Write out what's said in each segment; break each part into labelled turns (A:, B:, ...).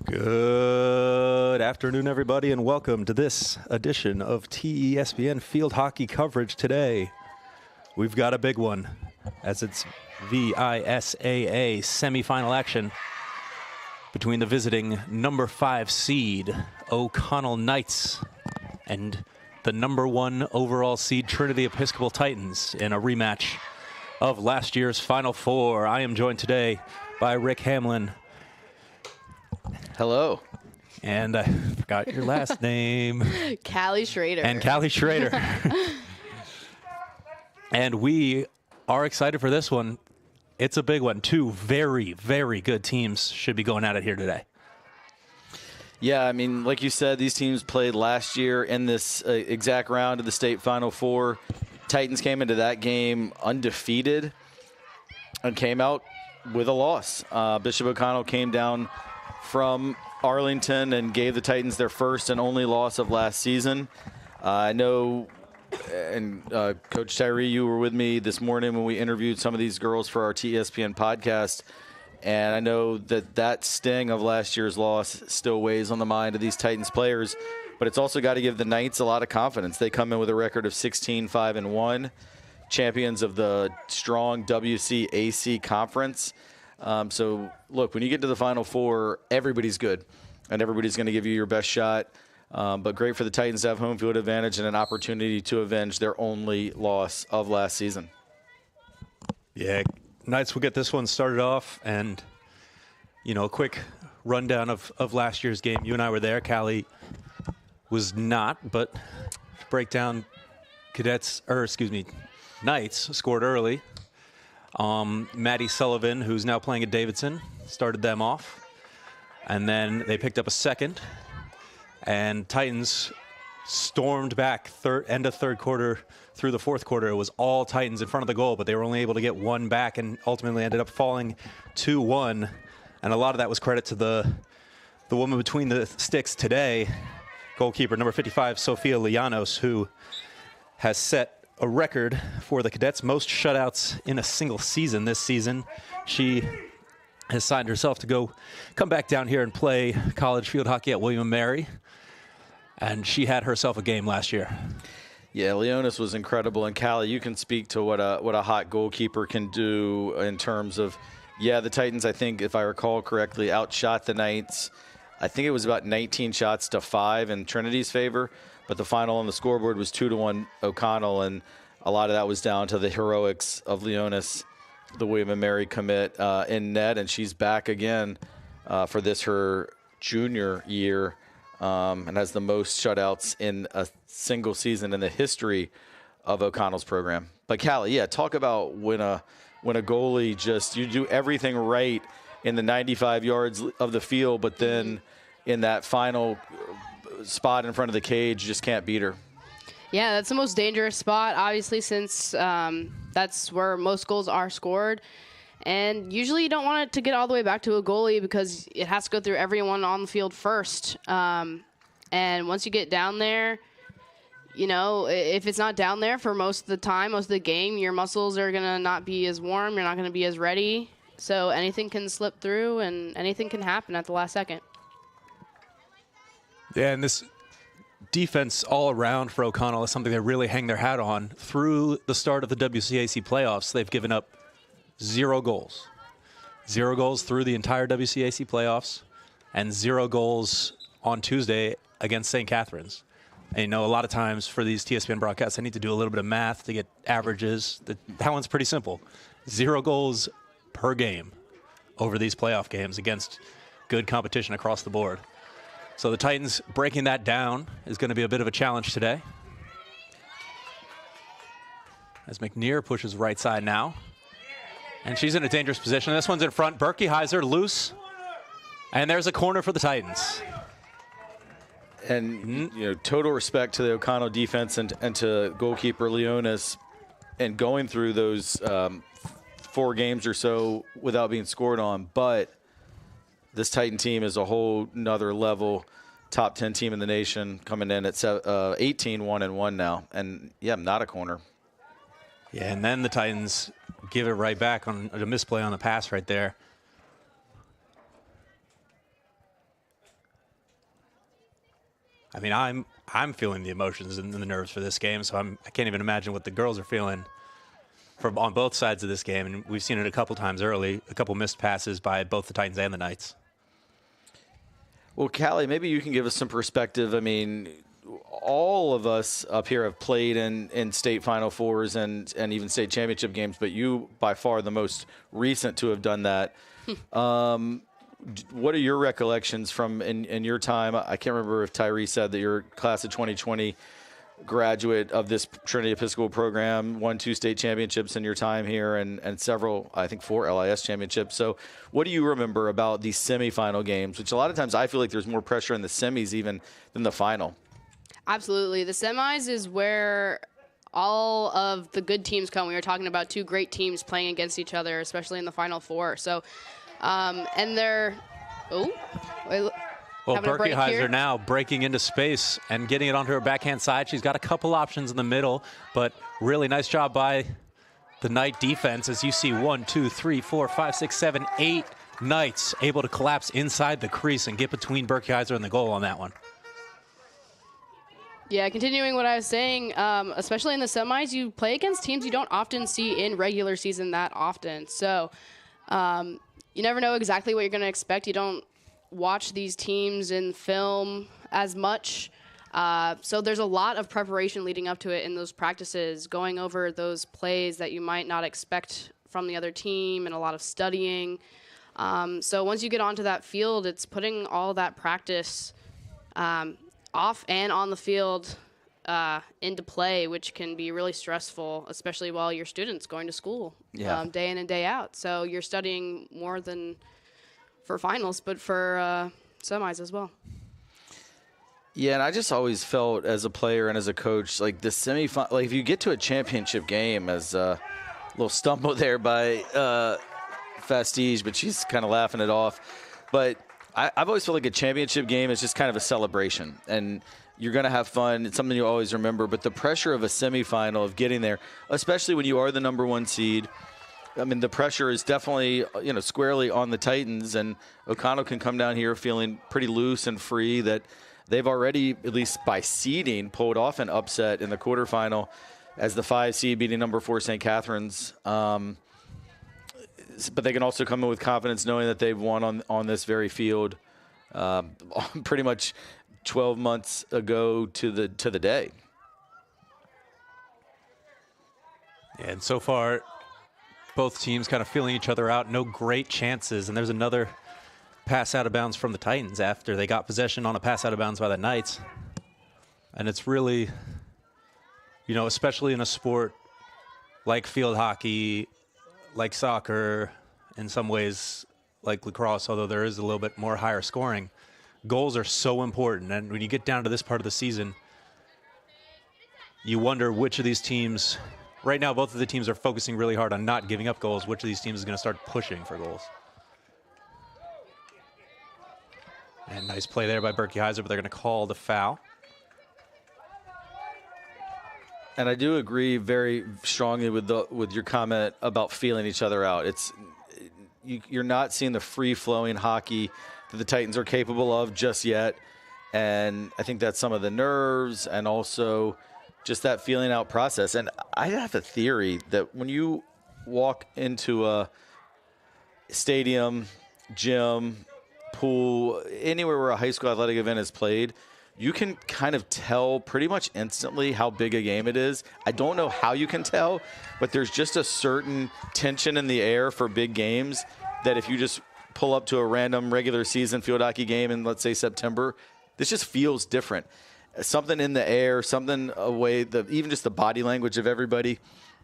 A: Good afternoon, everybody, and welcome to this edition of TESPN Field Hockey coverage today. We've got a big one, as it's VISAA semifinal action between the visiting number 5 seed O'Connell Knights and the number 1 overall seed Trinity Episcopal Titans in a rematch of last year's Final Four. I am joined today by Rick Hamlin.
B: Hello.
A: And I forgot your last name.
C: Callie Schrader.
A: And Callie Schrader. And we are excited for this one. It's a big one. Two very, very good teams should be going at it here today.
B: Yeah, I mean, like you said, these teams played last year in this exact round of the state Final Four. Titans came into that game undefeated and came out with a loss. Bishop O'Connell came down from Arlington and gave the Titans their first and only loss of last season. I know, and Coach Tyree, you were with me this morning when we interviewed some of these girls for our TESPN podcast, and I know that sting of last year's loss still weighs on the mind of these Titans players, but it's also got to give the Knights a lot of confidence. They come in with a record of 16-5-1, champions of the strong WCAC conference. So, look, when you get to the Final Four, everybody's good, and everybody's going to give you your best shot. But great for the Titans to have home field advantage and an opportunity to avenge their only loss of last season.
A: Yeah, Knights will get this one started off, and, you know, a quick rundown of last year's game. You and I were there. Callie was not, but breakdown Knights scored early. Maddie Sullivan, who's now playing at Davidson, started them off. And then they picked up a second. And Titans stormed back end of third quarter through the fourth quarter. It was all Titans in front of the goal, but they were only able to get one back and ultimately ended up falling 2-1. And a lot of that was credit to the woman between the sticks today, goalkeeper number 55, Sofia Llanos, who has set a record for the Cadets, most shutouts in a single season this season. She has signed herself to come back down here and play college field hockey at William & Mary, and she had herself a game last year.
B: Yeah, Leonis was incredible, and Callie, you can speak to what a hot goalkeeper can do in terms of, the Titans, I think, if I recall correctly, outshot the Knights. I think it was about 19 shots to 5 in Trinity's favor. But the final on the scoreboard was 2-1 O'Connell, and a lot of that was down to the heroics of Leonis, the William & Mary commit in net, and she's back again for her junior year, and has the most shutouts in a single season in the history of O'Connell's program. But Callie, talk about when a goalie you do everything right in the 95 yards of the field, but then in that final spot in front of the cage, just can't beat her.
C: Yeah, that's the most dangerous spot, obviously, since that's where most goals are scored. And usually you don't want it to get all the way back to a goalie because it has to go through everyone on the field first. And once you get down there, you know, if it's not down there for most of the time, most of the game, your muscles are going to not be as warm. You're not going to be as ready. So anything can slip through and anything can happen at the last second.
A: Yeah, and this defense all around for O'Connell is something they really hang their hat on. Through the start of the WCAC playoffs, they've given up 0 goals. 0 goals through the entire WCAC playoffs, and 0 goals on Tuesday against St. Catharines. And, you know, a lot of times for these TSPN broadcasts, I need to do a little bit of math to get averages. That one's pretty simple. 0 goals per game over these playoff games against good competition across the board. So the Titans breaking that down is going to be a bit of a challenge today. As McNear pushes right side now. And she's in a dangerous position. This one's in front. Berkey-Heiser loose. And there's a corner for the Titans.
B: And, you know, total respect to the O'Connell defense and to goalkeeper Leonis, and going through those 4 games or so without being scored on. But this Titan team is a whole nother level, top 10 team in the nation, coming in at 18-1-1 now. And, not a corner.
A: Yeah, and then the Titans give it right back on a misplay on the pass right there. I mean, I'm feeling the emotions and the nerves for this game, so I can't even imagine what the girls are feeling on both sides of this game. And we've seen it a couple times early, a couple missed passes by both the Titans and the Knights.
B: Well, Callie, maybe you can give us some perspective. I mean, all of us up here have played in state Final Fours and even state championship games, but you by far the most recent to have done that. What are your recollections from in your time? I can't remember if Tyree said that you're class of 2020 graduate of this Trinity Episcopal program, won 2 state championships in your time here and several, I think 4 LIS championships. So what do you remember about these semifinal games, which a lot of times I feel like there's more pressure in the semis even than the final?
C: Absolutely. The semis is where all of the good teams come. We were talking about 2 great teams playing against each other, especially in the Final Four. So, and they're, well,
A: Berkeyheiser now breaking into space and getting it onto her backhand side. She's got a couple options in the middle, but really nice job by the Knight defense as you see 1, 2, 3, 4, 5, 6, 7, 8 Knights able to collapse inside the crease and get between Berkeyheiser and the goal on that one.
C: Yeah, continuing what I was saying, especially in the semis, you play against teams you don't often see in regular season that often. So you never know exactly what you're going to expect. You don't watch these teams in film as much. So there's a lot of preparation leading up to it in those practices, going over those plays that you might not expect from the other team and a lot of studying. So once you get onto that field, it's putting all that practice off and on the field into play, which can be really stressful, especially while your student's going to school day in and day out. So you're studying more than for finals, but for semis as well.
B: Yeah, and I just always felt as a player and as a coach, like the semifinal, like if you get to a championship game, as a little stumble there by Fastige, but she's kind of laughing it off. But I've always felt like a championship game is just kind of a celebration, and you're going to have fun. It's something you always remember. But the pressure of a semifinal, of getting there, especially when you are the #1 seed, I mean, the pressure is definitely, squarely on the Titans, and O'Connell can come down here feeling pretty loose and free that they've already, at least by seeding, pulled off an upset in the quarterfinal as the 5 seed beating #4 St. Catherine's. But they can also come in with confidence knowing that they've won on this very field pretty much 12 months ago to the day.
A: Yeah, and so far, both teams kind of feeling each other out. No great chances. And there's another pass out of bounds from the Titans after they got possession on a pass out of bounds by the Knights. And it's really, especially in a sport like field hockey, like soccer, in some ways like lacrosse, although there is a little bit more higher scoring, goals are so important. And when you get down to this part of the season, you wonder which of these teams, right now both of the teams are focusing really hard on not giving up goals. Which of these teams is going to start pushing for goals? And nice play there by Berkeyheiser, but they're going to call the foul.
B: And I do agree very strongly with your comment about feeling each other out. You're not seeing the free-flowing hockey that the Titans are capable of just yet. And I think that's some of the nerves and also just that feeling out process. And I have a theory that when you walk into a stadium, gym, pool, anywhere where a high school athletic event is played, you can kind of tell pretty much instantly how big a game it is. I don't know how you can tell, but there's just a certain tension in the air for big games that if you just pull up to a random regular season field hockey game in, let's say, September, this just feels different. Something in the air, something away, even just the body language of everybody.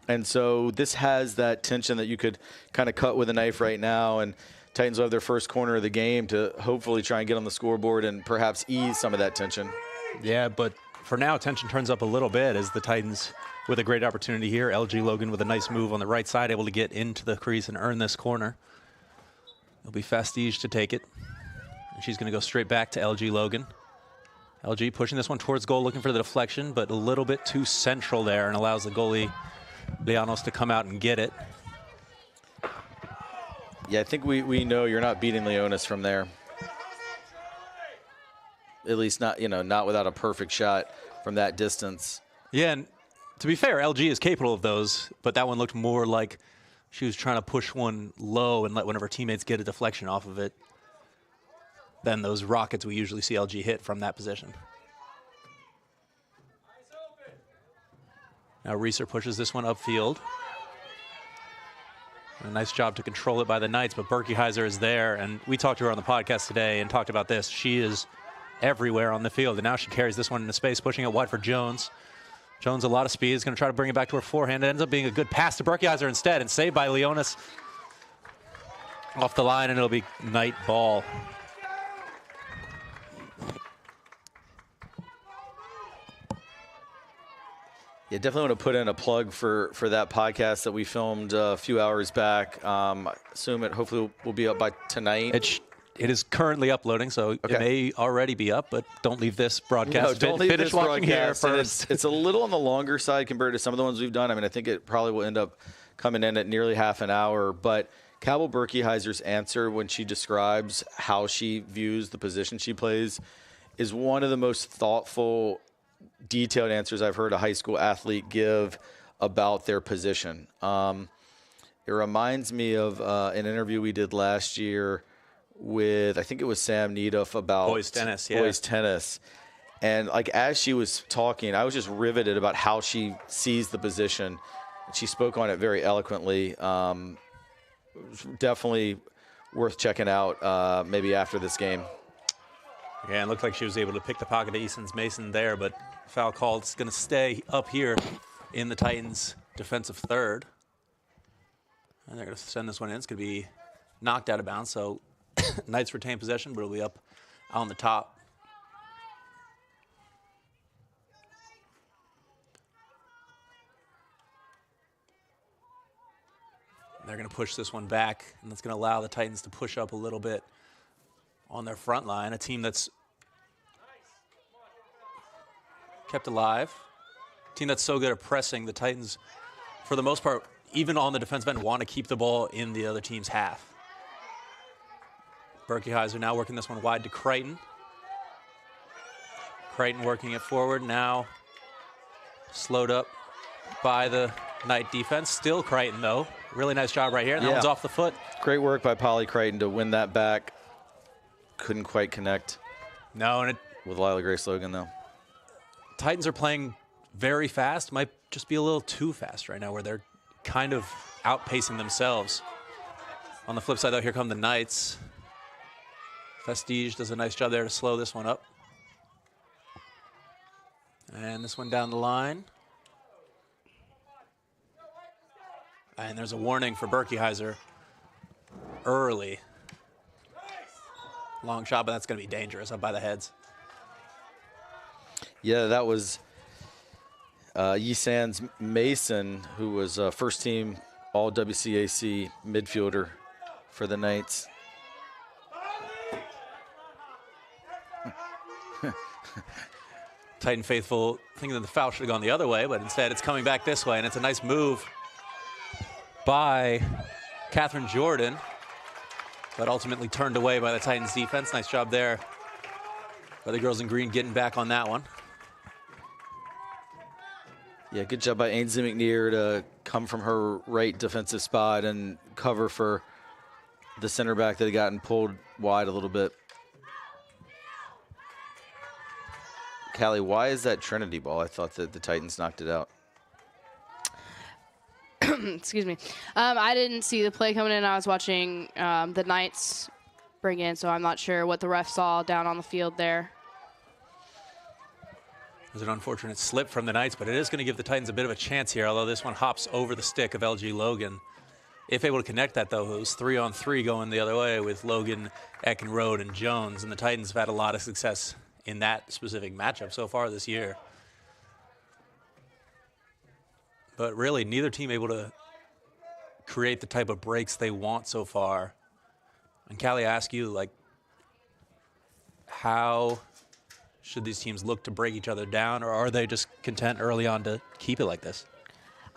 B: And so this has that tension that you could kind of cut with a knife right now, and Titans will have their first corner of the game to hopefully try and get on the scoreboard and perhaps ease some of that tension.
A: Yeah, but for now, tension turns up a little bit as the Titans, with a great opportunity here, LG Logan with a nice move on the right side, able to get into the crease and earn this corner. It'll be Fastige to take it. And she's going to go straight back to LG Logan. LG pushing this one towards goal, looking for the deflection, but a little bit too central there and allows the goalie, Llanos, to come out and get it.
B: Yeah, I think we know you're not beating Leonis from there. at least not without a perfect shot from that distance.
A: Yeah, and to be fair, LG is capable of those, but that one looked more like she was trying to push one low and let one of her teammates get a deflection off of it than those rockets we usually see LG hit from that position. Now Reeser pushes this one upfield. A nice job to control it by the Knights, but Berkeyheiser is there, and we talked to her on the podcast today and talked about this. She is everywhere on the field, and now she carries this one into space, pushing it wide for Jones. Jones, a lot of speed, is going to try to bring it back to her forehand. It ends up being a good pass to Berkeyheiser instead, and saved by Leonis off the line, and it'll be Knight ball.
B: Yeah, definitely want to put in a plug for that podcast that we filmed a few hours back. I assume it hopefully will be up by tonight.
A: It is currently uploading, so it may already be up, but don't leave this broadcast.
B: No, don't leave
A: Finish
B: this
A: watching here
B: broadcast.
A: first.
B: It's a little on the longer side compared to some of the ones we've done. I mean, I think it probably will end up coming in at nearly half an hour, but Cabell Berkeyheiser's answer when she describes how she views the position she plays is one of the most thoughtful, detailed answers I've heard a high school athlete give about their position. It reminds me of an interview we did last year with, I think it was Sam Needoff about
A: boys tennis. Yeah.
B: Boys tennis. And like as she was talking, I was just riveted about how she sees the position. She spoke on it very eloquently. It was definitely worth checking out maybe after this game.
A: Yeah, it looked like she was able to pick the pocket of Easton's Mason there, but foul called. It's going to stay up here in the Titans' defensive third. And they're going to send this one in. It's going to be knocked out of bounds, so Knights retain possession, but it'll be up on the top. They're going to push this one back, and that's going to allow the Titans to push up a little bit on their front line, a team that's kept alive, a team that's so good at pressing. The Titans, for the most part, even on the defensive end, want to keep the ball in the other team's half. Berkeyheiser now working this one wide to Crichton. Crichton working it forward, now slowed up by the Knight defense. Still Crichton, though. Really nice job right here. That one's off the foot.
B: Great work by Polly Crichton to win that back. Couldn't quite connect.
A: No, and
B: with Lila Grace Logan, though.
A: Titans are playing very fast. Might just be a little too fast right now, where they're kind of outpacing themselves. On the flip side, though, here come the Knights. Vestige does a nice job there to slow this one up. And this one down the line. And there's a warning for Berkeyheiser early. Long shot, but that's going to be dangerous up by the heads.
B: Yeah, that was Yisan's Mason, who was first team all WCAC midfielder for the Knights.
A: Titan faithful thinking that the foul should have gone the other way, but instead it's coming back this way, and it's a nice move by Catherine Jordan, but ultimately turned away by the Titans defense. Nice job there by the girls in green getting back on that one.
B: Yeah, good job by Ainsley McNear to come from her right defensive spot and cover for the center back that had gotten pulled wide a little bit. Callie, why is that Trinity ball? I thought that the Titans knocked it out.
C: Excuse me. I didn't see the play coming in. I was watching the Knights bring in, so I'm not sure what the ref saw down on the field there.
A: It was an unfortunate slip from the Knights, but it is going to give the Titans a bit of a chance here, although this one hops over the stick of LG Logan. If able to connect that, though, it was 3-on-3 going the other way with Logan, Eckenrode, and Jones, and the Titans have had a lot of success in that specific matchup so far this year. But really, neither team able to create the type of breaks they want so far. And Callie, I ask you, like, how should these teams look to break each other down, or are they just content early on to keep it like this?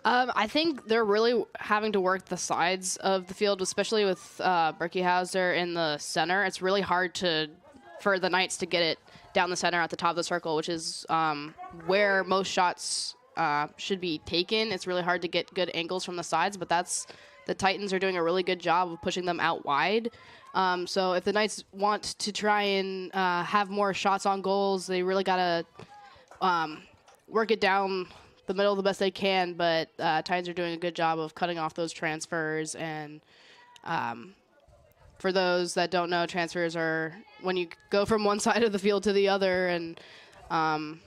C: I think they're really having to work the sides of the field, especially with Berkeyheiser in the center. It's really hard to for the Knights to get it down the center at the top of the circle, which is where most shots should be taken. It's really hard to get good angles from the sides, but the Titans are doing a really good job of pushing them out wide. So if the Knights want to try and have more shots on goals, they really got to work it down the middle the best they can. But Titans are doing a good job of cutting off those transfers. And for those that don't know, transfers are when you go from one side of the field to the other. And the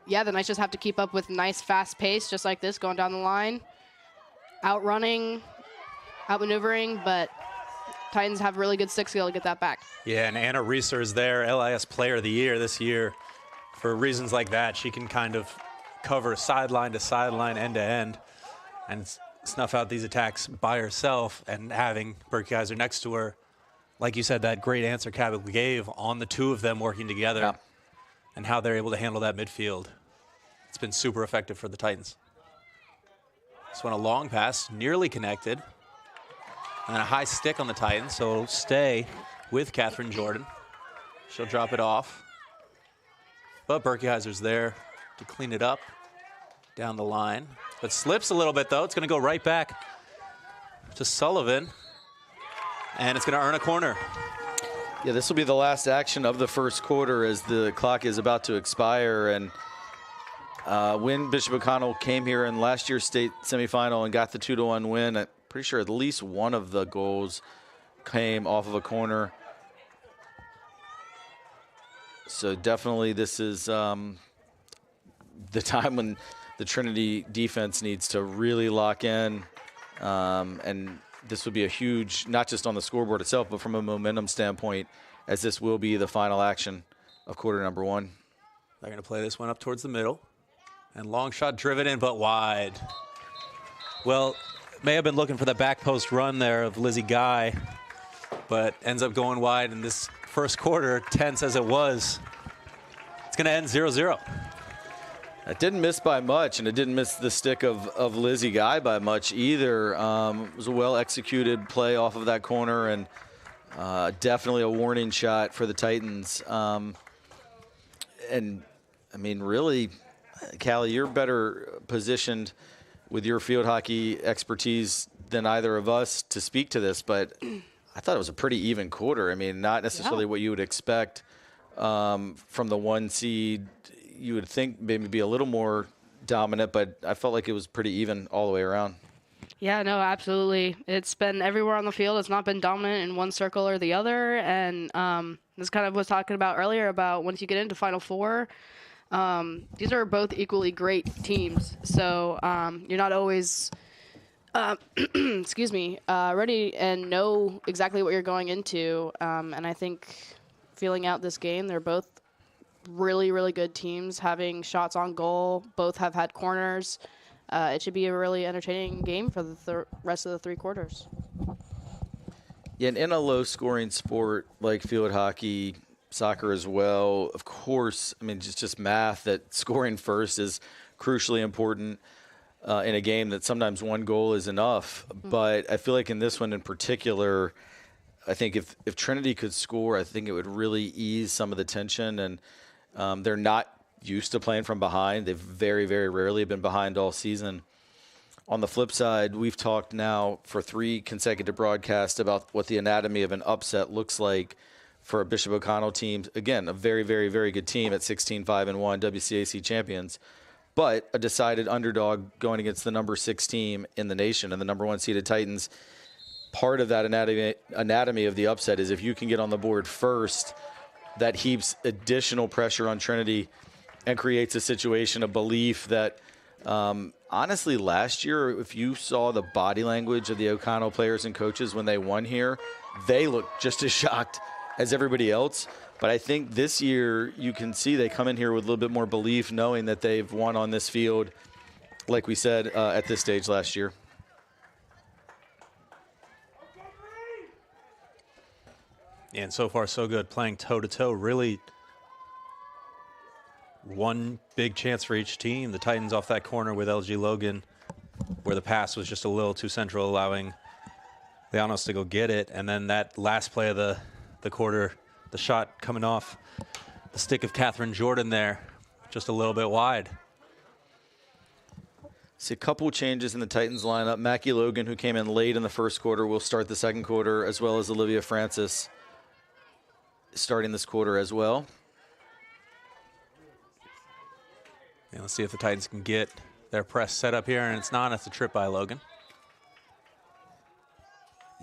C: Knights just have to keep up with nice, fast pace, just like this, going down the line, outrunning, outmaneuvering, but Titans have really good stick skill to get that back.
A: Yeah, and Anna Reeser is there, LIS Player of the Year this year. For reasons like that, she can kind of cover sideline to sideline, end to end, and snuff out these attacks by herself. And having Berkeyser next to her, like you said, that great answer Cabot gave on the two of them working together and how they're able to handle that midfield. It's been super effective for the Titans. This one a long pass, nearly connected. And then a high stick on the Titans, so it'll stay with Catherine Jordan. She'll drop it off. But Berkeyser's there to clean it up down the line. But slips a little bit, though. It's going to go right back to Sullivan. And it's going to earn a corner.
B: Yeah, this will be the last action of the first quarter as the clock is about to expire. And when Bishop O'Connell came here in last year's state semifinal and got the 2-1 win, I'm pretty sure at least one of the goals came off of a corner. So definitely this is the time when the Trinity defense needs to really lock in. And this would be a huge, not just on the scoreboard itself, but from a momentum standpoint, as this will be the final action of quarter number one.
A: They're going to play this one up towards the middle. And long shot driven in, but wide. Well, may have been looking for the back post run there of Lizzie Guy, but ends up going wide in this first quarter, tense as it was. It's going to end 0-0.
B: It didn't miss by much, and it didn't miss the stick of Lizzie Guy by much either. It was a well-executed play off of that corner, and definitely a warning shot for the Titans. And, I mean, really, Callie, you're better positioned with your field hockey expertise than either of us to speak to this, but I thought it was a pretty even quarter. I mean, not necessarily what you would expect from the one seed. You would think maybe be a little more dominant, but I felt like it was pretty even all the way around.
C: Yeah, no, absolutely. It's been everywhere on the field. It's not been dominant in one circle or the other. And this kind of was talking about earlier about once you get into Final Four, these are both equally great teams. So you're not always, ready and know exactly what you're going into. And I think feeling out this game, they're both really, really good teams having shots on goal. Both have had corners. It should be a really entertaining game for the rest of the three quarters.
B: Yeah, and in a low-scoring sport like field hockey, soccer as well, of course, I mean, just math that scoring first is crucially important in a game that sometimes one goal is enough. Mm-hmm. But I feel like in this one in particular, I think if Trinity could score, I think it would really ease some of the tension. And they're not used to playing from behind. They've very, very rarely been behind all season. On the flip side, we've talked now for 3 consecutive broadcasts about what the anatomy of an upset looks like for a Bishop O'Connell team. Again, a very, very, very good team at 16-5-1 WCAC champions, but a decided underdog going against the number 6 team in the nation and the number 1 seeded Titans. Part of that anatomy of the upset is if you can get on the board first, that heaps additional pressure on Trinity and creates a situation of belief that, honestly, last year, if you saw the body language of the O'Connell players and coaches when they won here, they looked just as shocked as everybody else. But I think this year you can see they come in here with a little bit more belief, knowing that they've won on this field, like we said, at this stage last year.
A: And so far, so good, playing toe-to-toe. Really one big chance for each team. The Titans off that corner with LG Logan, where the pass was just a little too central, allowing Llanos to go get it. And then that last play of the quarter, The shot coming off the stick of Catherine Jordan there, just a little bit wide.
B: See a couple changes in the Titans lineup. Mackie Logan, who came in late in the first quarter, will start the second quarter, as well as Olivia Francis starting this quarter as well.
A: And let's see if the Titans can get their press set up here, and it's not. It's a trip by Logan.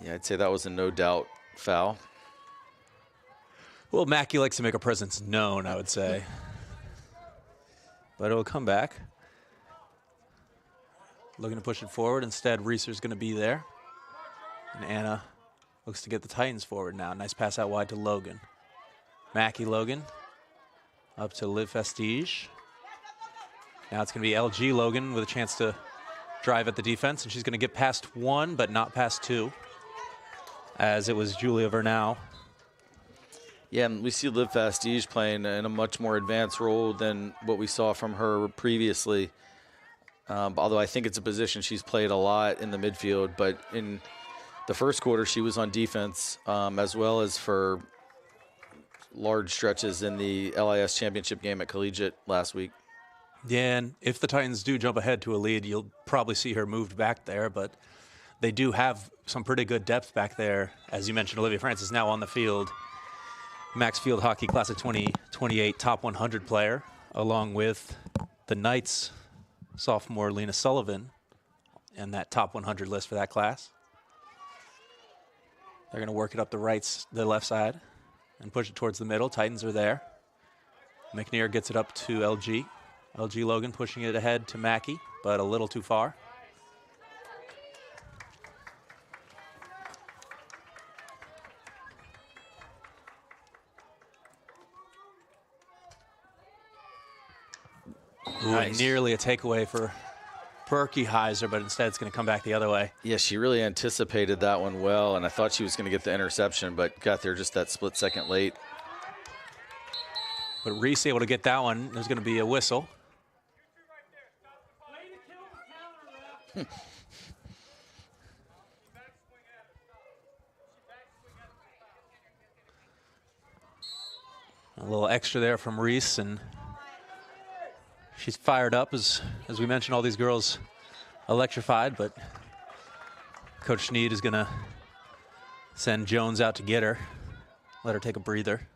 B: Yeah, I'd say that was a no doubt foul.
A: Well, Mackey likes to make a presence known, I would say. But it'll come back. Looking to push it forward. Instead, Reeser's going to be there. And Anna looks to get the Titans forward now. Nice pass out wide to Logan. Mackey Logan up to Liv Festige. Now it's going to be LG Logan with a chance to drive at the defense, and she's going to get past one, but not past two, as it was Julia Vernau.
B: Yeah, and we see Liv Festige playing in a much more advanced role than what we saw from her previously. Although I think it's a position she's played a lot in the midfield, but in the first quarter she was on defense, as well as for large stretches in the LIS championship game at Collegiate last week.
A: Yeah, and if the Titans do jump ahead to a lead, you'll probably see her moved back there, but they do have some pretty good depth back there. As you mentioned, Olivia Francis now on the field. Max Field Hockey Class of 2028 top 100 player, along with the Knights sophomore Lena Sullivan and that top 100 list for that class. They're going to work it up the left side and push it towards the middle. Titans are there. McNair gets it up to LG. LG Logan pushing it ahead to Mackey, but a little too far. Ooh,
B: Nice.
A: Nearly a takeaway for Berkeyheiser, but instead it's going to come back the other way.
B: Yeah, she really anticipated that one well, and I thought she was going to get the interception, but got there just that split second late.
A: But Reese able to get that one. There's going to be a whistle. A little extra there from Reese, and she's fired up. As we mentioned, all these girls electrified, but Coach Schneed is going to send Jones out to get her, let her take a breather.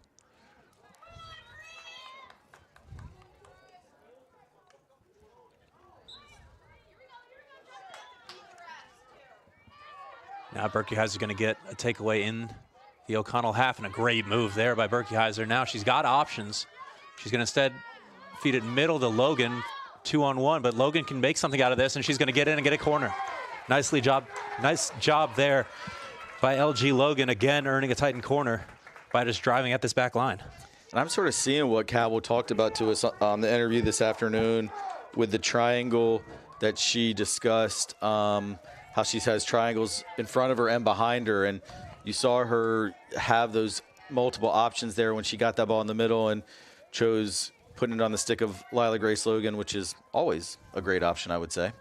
A: Now Berkeyheiser is going to get a takeaway in the O'Connell half, and a great move there by Berkeyheiser. Now she's got options. She's going to instead feed it middle to Logan, 2-on-1, but Logan can make something out of this, and she's going to get in and get a corner. Nice job there by LG Logan, again earning a Titan corner by just driving at this back line.
B: And I'm sort of seeing what Cabell talked about to us on the interview this afternoon with the triangle that she discussed, how she has triangles in front of her and behind her, and you saw her have those multiple options there when she got that ball in the middle and chose putting it on the stick of Lila Grace Logan, which is always a great option, I would say.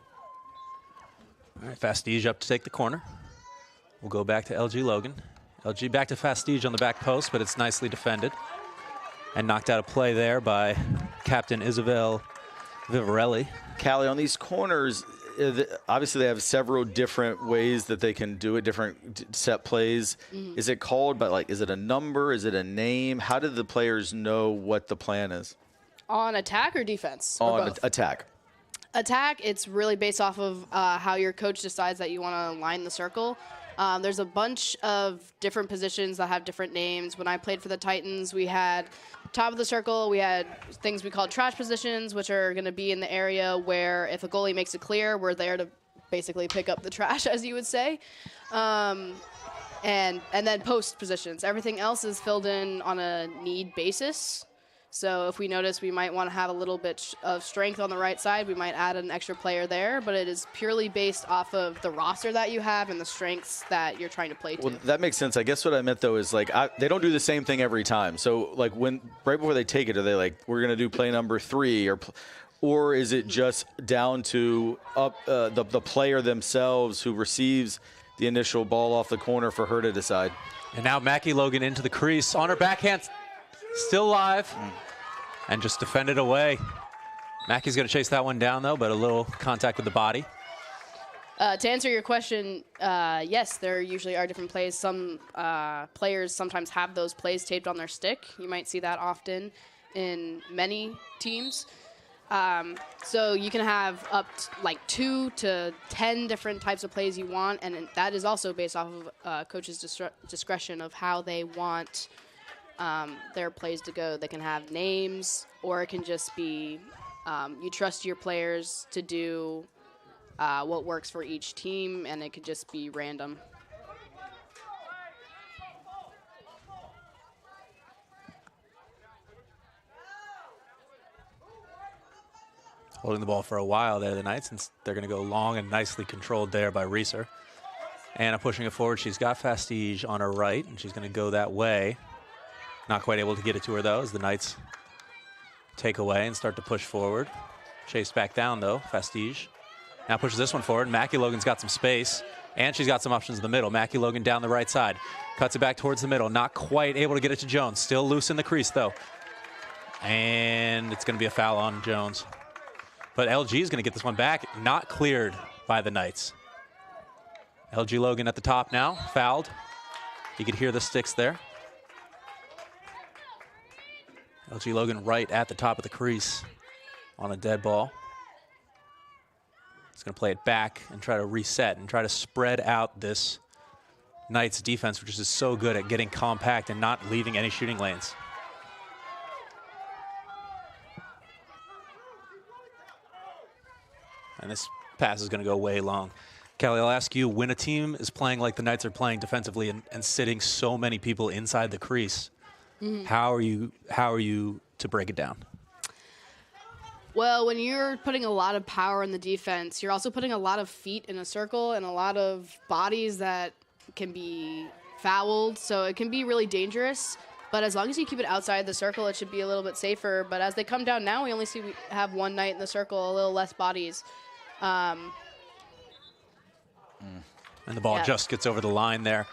A: All right, Fastige up to take the corner. We'll go back to LG Logan. LG back to Fastige on the back post, but it's nicely defended. And knocked out a play there by Captain Isabel Vivarelli.
B: Callie, on these corners, obviously they have several different ways that they can do it, different set plays. Mm-hmm. Is it called by, like, is it a number? Is it a name? How do the players know what the plan is?
C: On attack or defense?
B: On attack.
C: Attack, it's really based off of how your coach decides that you want to line the circle. There's a bunch of different positions that have different names. When I played for the Titans, we had top of the circle, we had things we called trash positions, which are going to be in the area where if a goalie makes it clear, we're there to basically pick up the trash, as you would say. And then post positions. Everything else is filled in on a need basis. So if we notice we might want to have a little bit of strength on the right side, we might add an extra player there, but it is purely based off of the roster that you have and the strengths that you're trying to play to.
B: Well, that makes sense. I guess what I meant, though, is like they don't do the same thing every time. So, like, when right before they take it, are they like, we're going to do play number 3, or is it just down to the player themselves who receives the initial ball off the corner for her to decide?
A: And now Mackie Logan into the crease on her backhand, still live, and just defended away. Mackie's going to chase that one down, though, but a little contact with the body.
C: To answer your question, yes, there usually are different plays. Some players sometimes have those plays taped on their stick. You might see that often in many teams. So you can have up to like 2 to 10 different types of plays you want, and that is also based off of coach's discretion of how they want their plays to go. They can have names, or it can just be you trust your players to do what works for each team, and it could just be random.
A: Holding the ball for a while there, the Knights, and they're going to go long and nicely controlled there by Reeser. Anna pushing it forward. She's got Fastige on her right, and she's going to go that way. Not quite able to get it to her, though, as the Knights take away and start to push forward. Chased back down, though, Fastige. Now pushes this one forward. Mackie Logan's got some space, and she's got some options in the middle. Mackie Logan down the right side. Cuts it back towards the middle. Not quite able to get it to Jones. Still loose in the crease, though. And it's going to be a foul on Jones. But LG is going to get this one back. Not cleared by the Knights. LG Logan at the top now, fouled. You could hear the sticks there. LG Logan right at the top of the crease on a dead ball. He's going to play it back and try to reset and try to spread out this Knights defense, which is so good at getting compact and not leaving any shooting lanes. And this pass is going to go way long. Kelly, I'll ask you, when a team is playing like the Knights are playing defensively and sitting so many people inside the crease, how are you to break it down?
C: Well, when you're putting a lot of power in the defense, you're also putting a lot of feet in a circle and a lot of bodies that can be fouled. So it can be really dangerous. But as long as you keep it outside the circle, it should be a little bit safer. But as they come down now, we only see we have one Knight in the circle, a little less bodies.
A: And the ball just gets over the line there.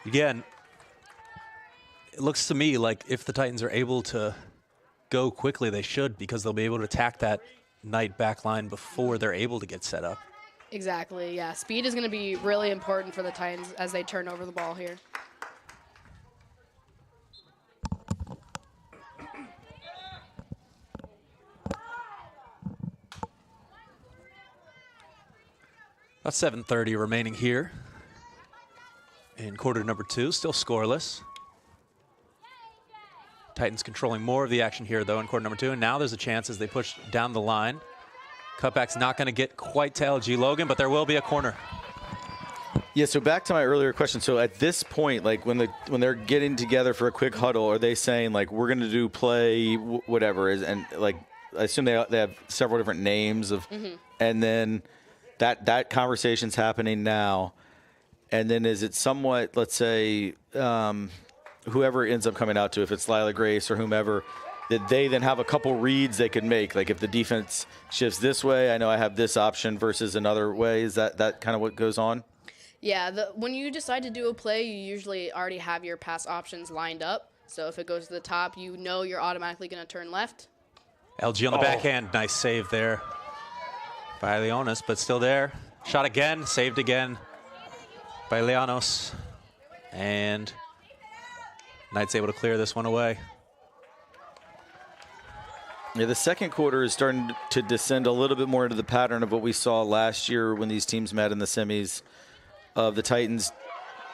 A: Again, it looks to me like if the Titans are able to go quickly, they should, because they'll be able to attack that Knight back line before they're able to get set up.
C: Exactly, yeah. Speed is going to be really important for the Titans as they turn over the ball here.
A: About 7:30 remaining here in quarter number 2, still scoreless. Titans controlling more of the action here, though, in quarter number 2. And now there's a chance as they push down the line. Cutback's not going to get quite to LG Logan, but there will be a corner.
B: Yeah, so back to my earlier question. So at this point, like when they're getting together for a quick huddle, are they saying, like, we're going to do play whatever? And, like, I assume they have several different names of and then that conversation's happening now. And then is it somewhat, let's say, whoever ends up coming out to, if it's Lila Grace or whomever, that they then have a couple reads they could make. Like if the defense shifts this way, I know I have this option versus another way. Is that kind of what goes on?
C: Yeah, when you decide to do a play, you usually already have your pass options lined up. So if it goes to the top, you know you're automatically going to turn left.
A: LG on the backhand. Nice save there by Leonis, but still there. Shot again, saved again by Leonos. And Knight's able to clear this one away.
B: Yeah, the second quarter is starting to descend a little bit more into the pattern of what we saw last year when these teams met in the semis. Of the Titans,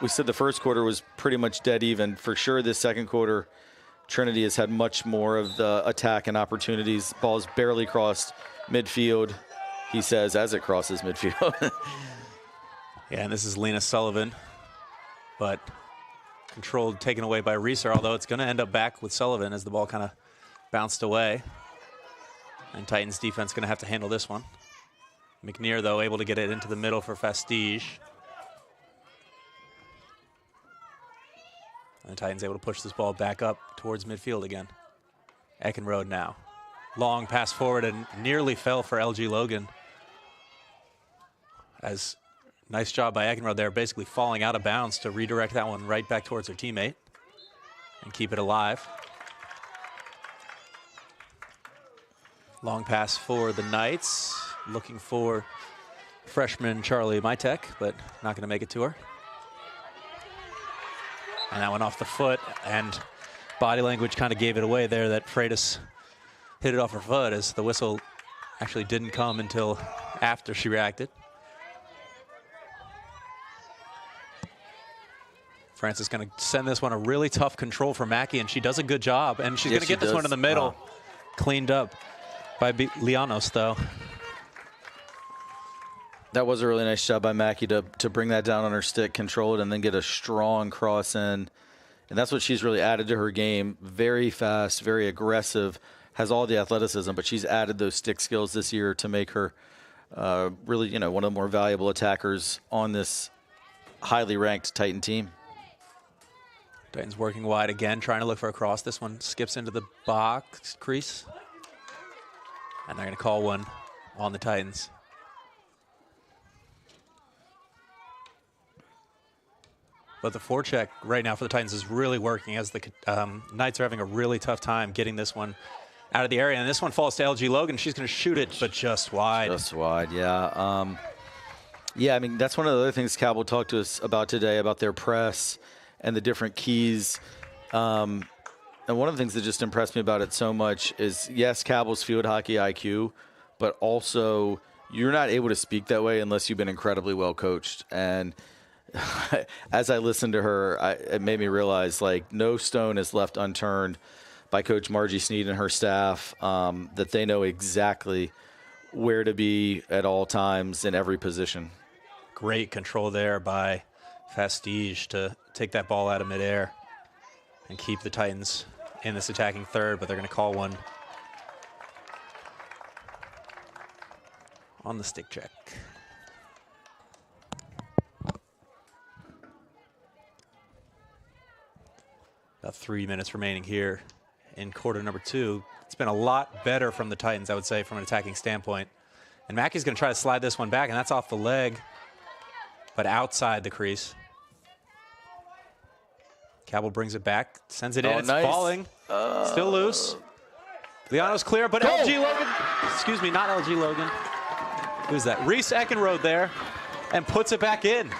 B: we said the first quarter was pretty much dead even. For sure, this second quarter, Trinity has had much more of the attack and opportunities. Ball's barely crossed midfield, he says, as it crosses midfield.
A: Yeah, and this is Lena Sullivan, but controlled, taken away by Reeser, although it's going to end up back with Sullivan as the ball kind of bounced away. And Titans defense going to have to handle this one. McNear, though, able to get it into the middle for Fastige. And the Titans able to push this ball back up towards midfield again. Eckenrode now. Long pass forward and nearly fell for LG Logan. As Nice job by Eckenrode there, basically falling out of bounds to redirect that one right back towards her teammate and keep it alive. Long pass for the Knights, looking for freshman Charlie Mytek, but not going to make it to her. And that went off the foot, and body language kind of gave it away there that Freitas hit it off her foot, as the whistle actually didn't come until after she reacted. Francis going to send this one a really tough control for Mackey, and she does a good job, and she's going to get this one in the middle. Wow. Cleaned up by Lianos, though.
B: That was a really nice job by Mackey to bring that down on her stick, control it, and then get a strong cross in. And that's what she's really added to her game. Very fast, very aggressive, has all the athleticism, but she's added those stick skills this year to make her really, you know, one of the more valuable attackers on this highly ranked Titan team.
A: Titans working wide again, trying to look for a cross. This one skips into the box crease. And they're going to call one on the Titans. But the forecheck right now for the Titans is really working, as the Knights are having a really tough time getting this one out of the area. And this one falls to LG Logan. She's going to shoot it, but just wide.
B: Just wide, yeah. Yeah, I mean, that's one of the other things Cabell talked to us about today, about their press and the different keys. And one of the things that just impressed me about it so much is, yes, Cabell's field hockey IQ, but also you're not able to speak that way unless you've been incredibly well coached. And as I listened to her, it made me realize, like, no stone is left unturned by Coach Margie Sneed and her staff, that they know exactly where to be at all times in every position.
A: Great control there by Fastige to take that ball out of midair and keep the Titans in this attacking third, but they're going to call one on the stick check. About 3 minutes remaining here in quarter number 2. It's been a lot better from the Titans, I would say, from an attacking standpoint. And Mackey's going to try to slide this one back, and that's off the leg, but outside the crease. Cabell brings it back, sends it in. It's
B: nice.
A: Falling. Still loose. Liano's clear, but LG Logan, excuse me, not LG Logan. Who's that? Reese Eckenrode there, and puts it back in.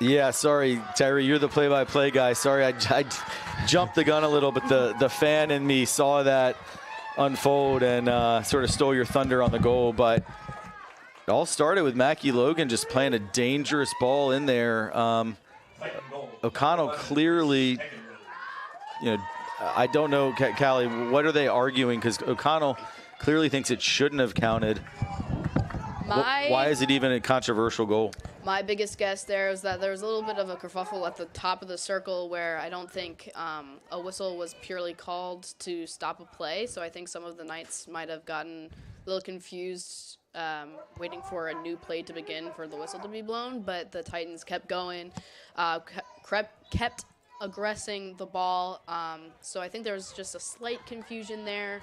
B: Yeah, sorry, Tyree, you're the play-by-play guy. Sorry, I jumped the gun a little, but the fan in me saw that unfold and sort of stole your thunder on the goal. But it all started with Mackie Logan just playing a dangerous ball in there. O'Connell clearly, you know, I don't know, Callie, what are they arguing? Because O'Connell clearly thinks it shouldn't have counted. Why is it even a controversial goal?
C: My biggest guess there was that there was a little bit of a kerfuffle at the top of the circle where I don't think a whistle was purely called to stop a play. So I think some of the Knights might have gotten a little confused waiting for a new play to begin for the whistle to be blown. But the Titans kept going, kept aggressing the ball. So I think there was just a slight confusion there.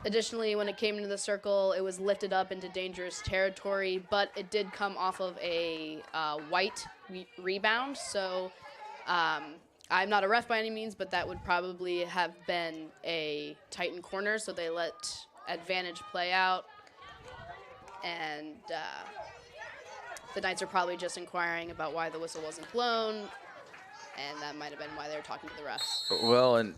C: Additionally, when it came into the circle, it was lifted up into dangerous territory, but it did come off of a white rebound. So I'm not a ref by any means, but that would probably have been a Titan corner. So they let advantage play out. And the Knights are probably just inquiring about why the whistle wasn't blown. And that might have been why they were talking to the refs.
B: Well, and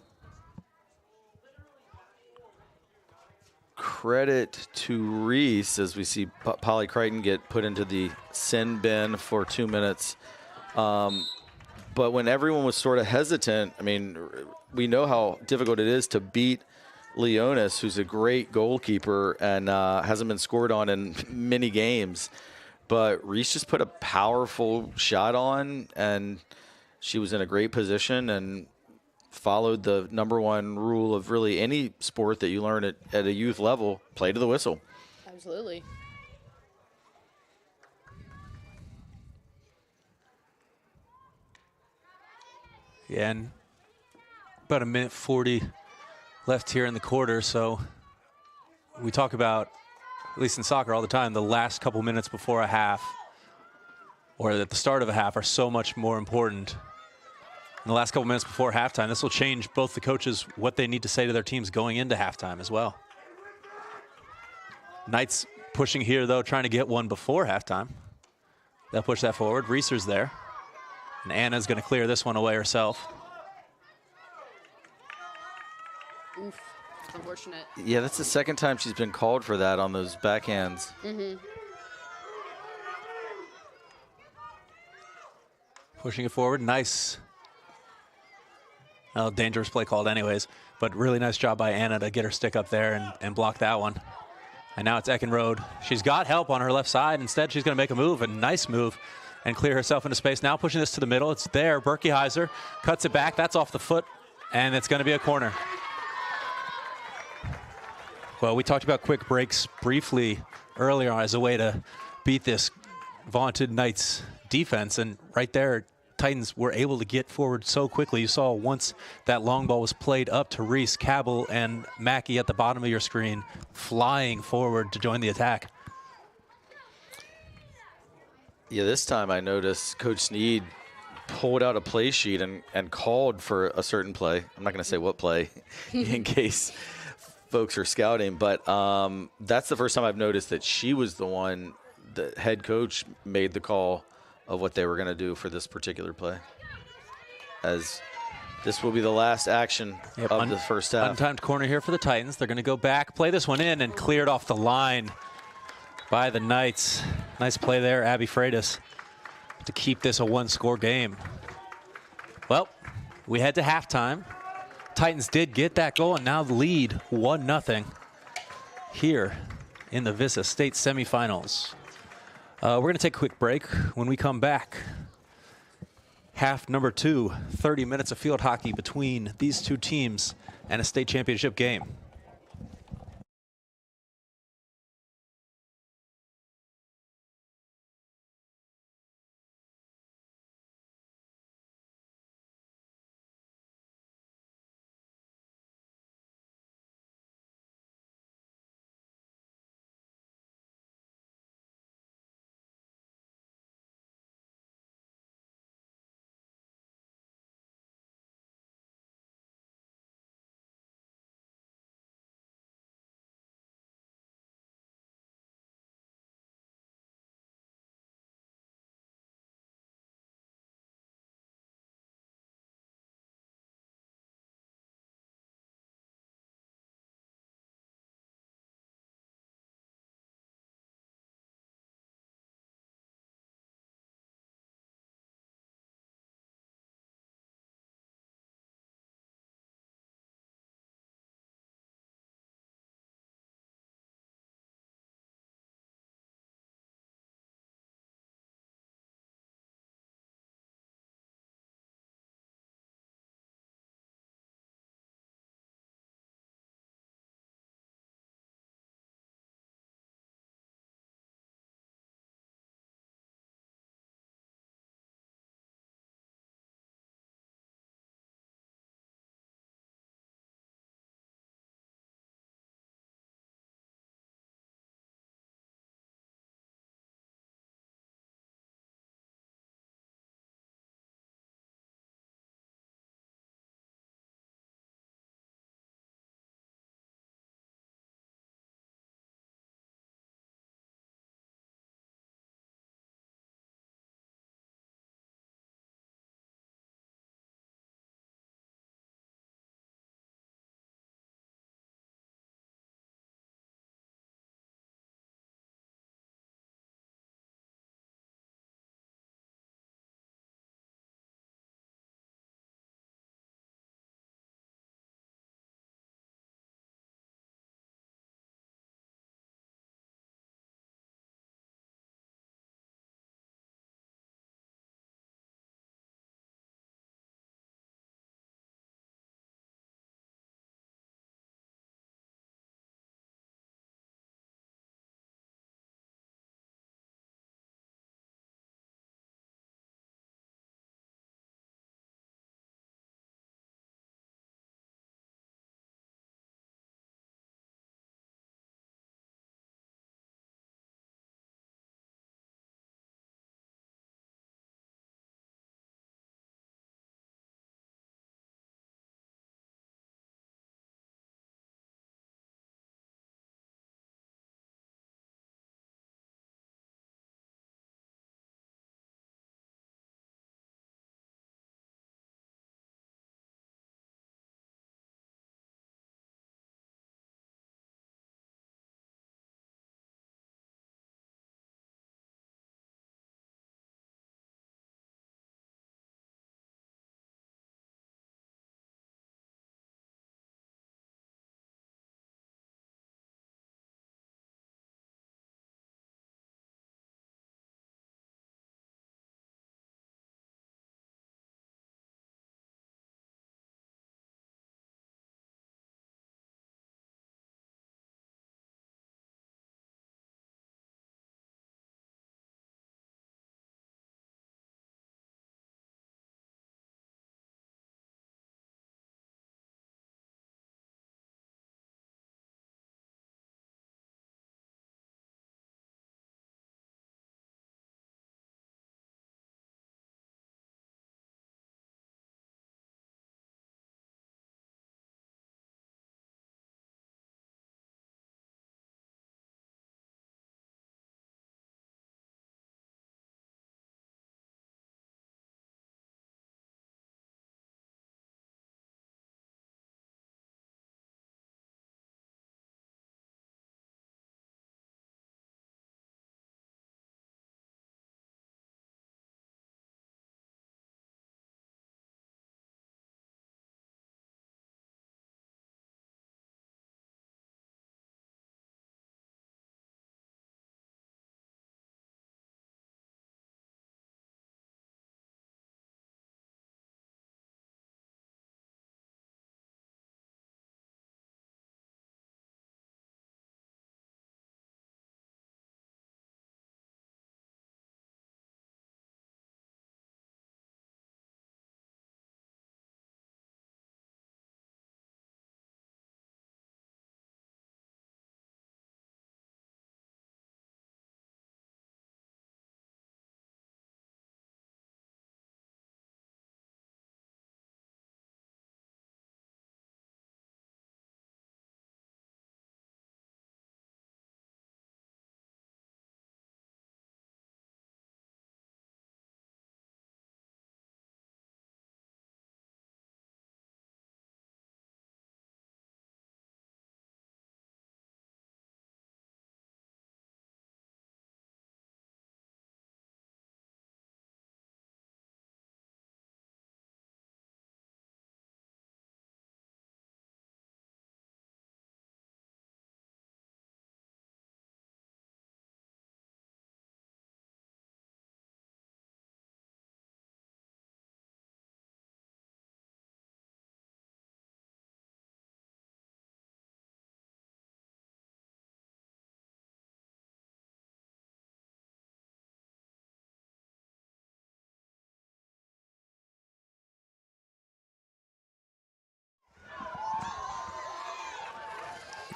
B: credit to Reese as we see Polly Crichton get put into the sin bin for 2 minutes. But when everyone was sort of hesitant, I mean, we know how difficult it is to beat Leonis, who's a great goalkeeper and hasn't been scored on in many games. But Reese just put a powerful shot on, and she was in a great position and followed the #1 rule of really any sport that you learn at a youth level: play to the whistle.
C: Absolutely.
A: Yeah, and about 1:40 left here in the quarter, so we talk about at least in soccer all the time, the last couple minutes before a half or at the start of a half are so much more important. In the last couple minutes before halftime, this will change both the coaches what they need to say to their teams going into halftime as well. Knights pushing here, though, trying to get one before halftime. They'll push that forward. Reeser's there. And Anna's going to clear this one away herself.
C: Oof, unfortunate.
B: Yeah, that's the second time she's been called for that on those backhands.
A: Pushing it forward. Nice. Well, dangerous play called anyways, but really nice job by Anna to get her stick up there and block that one. And now it's Eckenrode. She's got help on her left side. Instead, she's going to make a move, a nice move, and clear herself into space. Now pushing this to the middle. It's there. Berkeyheiser cuts it back. That's off the foot, and it's going to be a corner. Well, we talked about quick breaks briefly earlier as a way to beat this vaunted Knights defense, and right there, Titans were able to get forward so quickly. You saw once that long ball was played up to Reese, Cabell, and Mackey at the bottom of your screen, flying forward to join the attack.
B: Yeah, this time I noticed Coach Sneed pulled out a play sheet and called for a certain play. I'm not going to say what play in case folks are scouting, but that's the first time I've noticed that she was the one, the head coach made the call of what they were going to do for this particular play, as this will be the last action of the first half.
A: Untimed corner here for the Titans. They're going to go back, play this one in, and cleared off the line by the Knights. Nice play there, Abby Freitas, to keep this a one-score game. Well, we head to halftime. Titans did get that goal, and now the lead 1-0 here in the VISAA State semifinals. We're going to take a quick break. When we come back, half number 2, 30 minutes of field hockey between these two teams and a state championship game.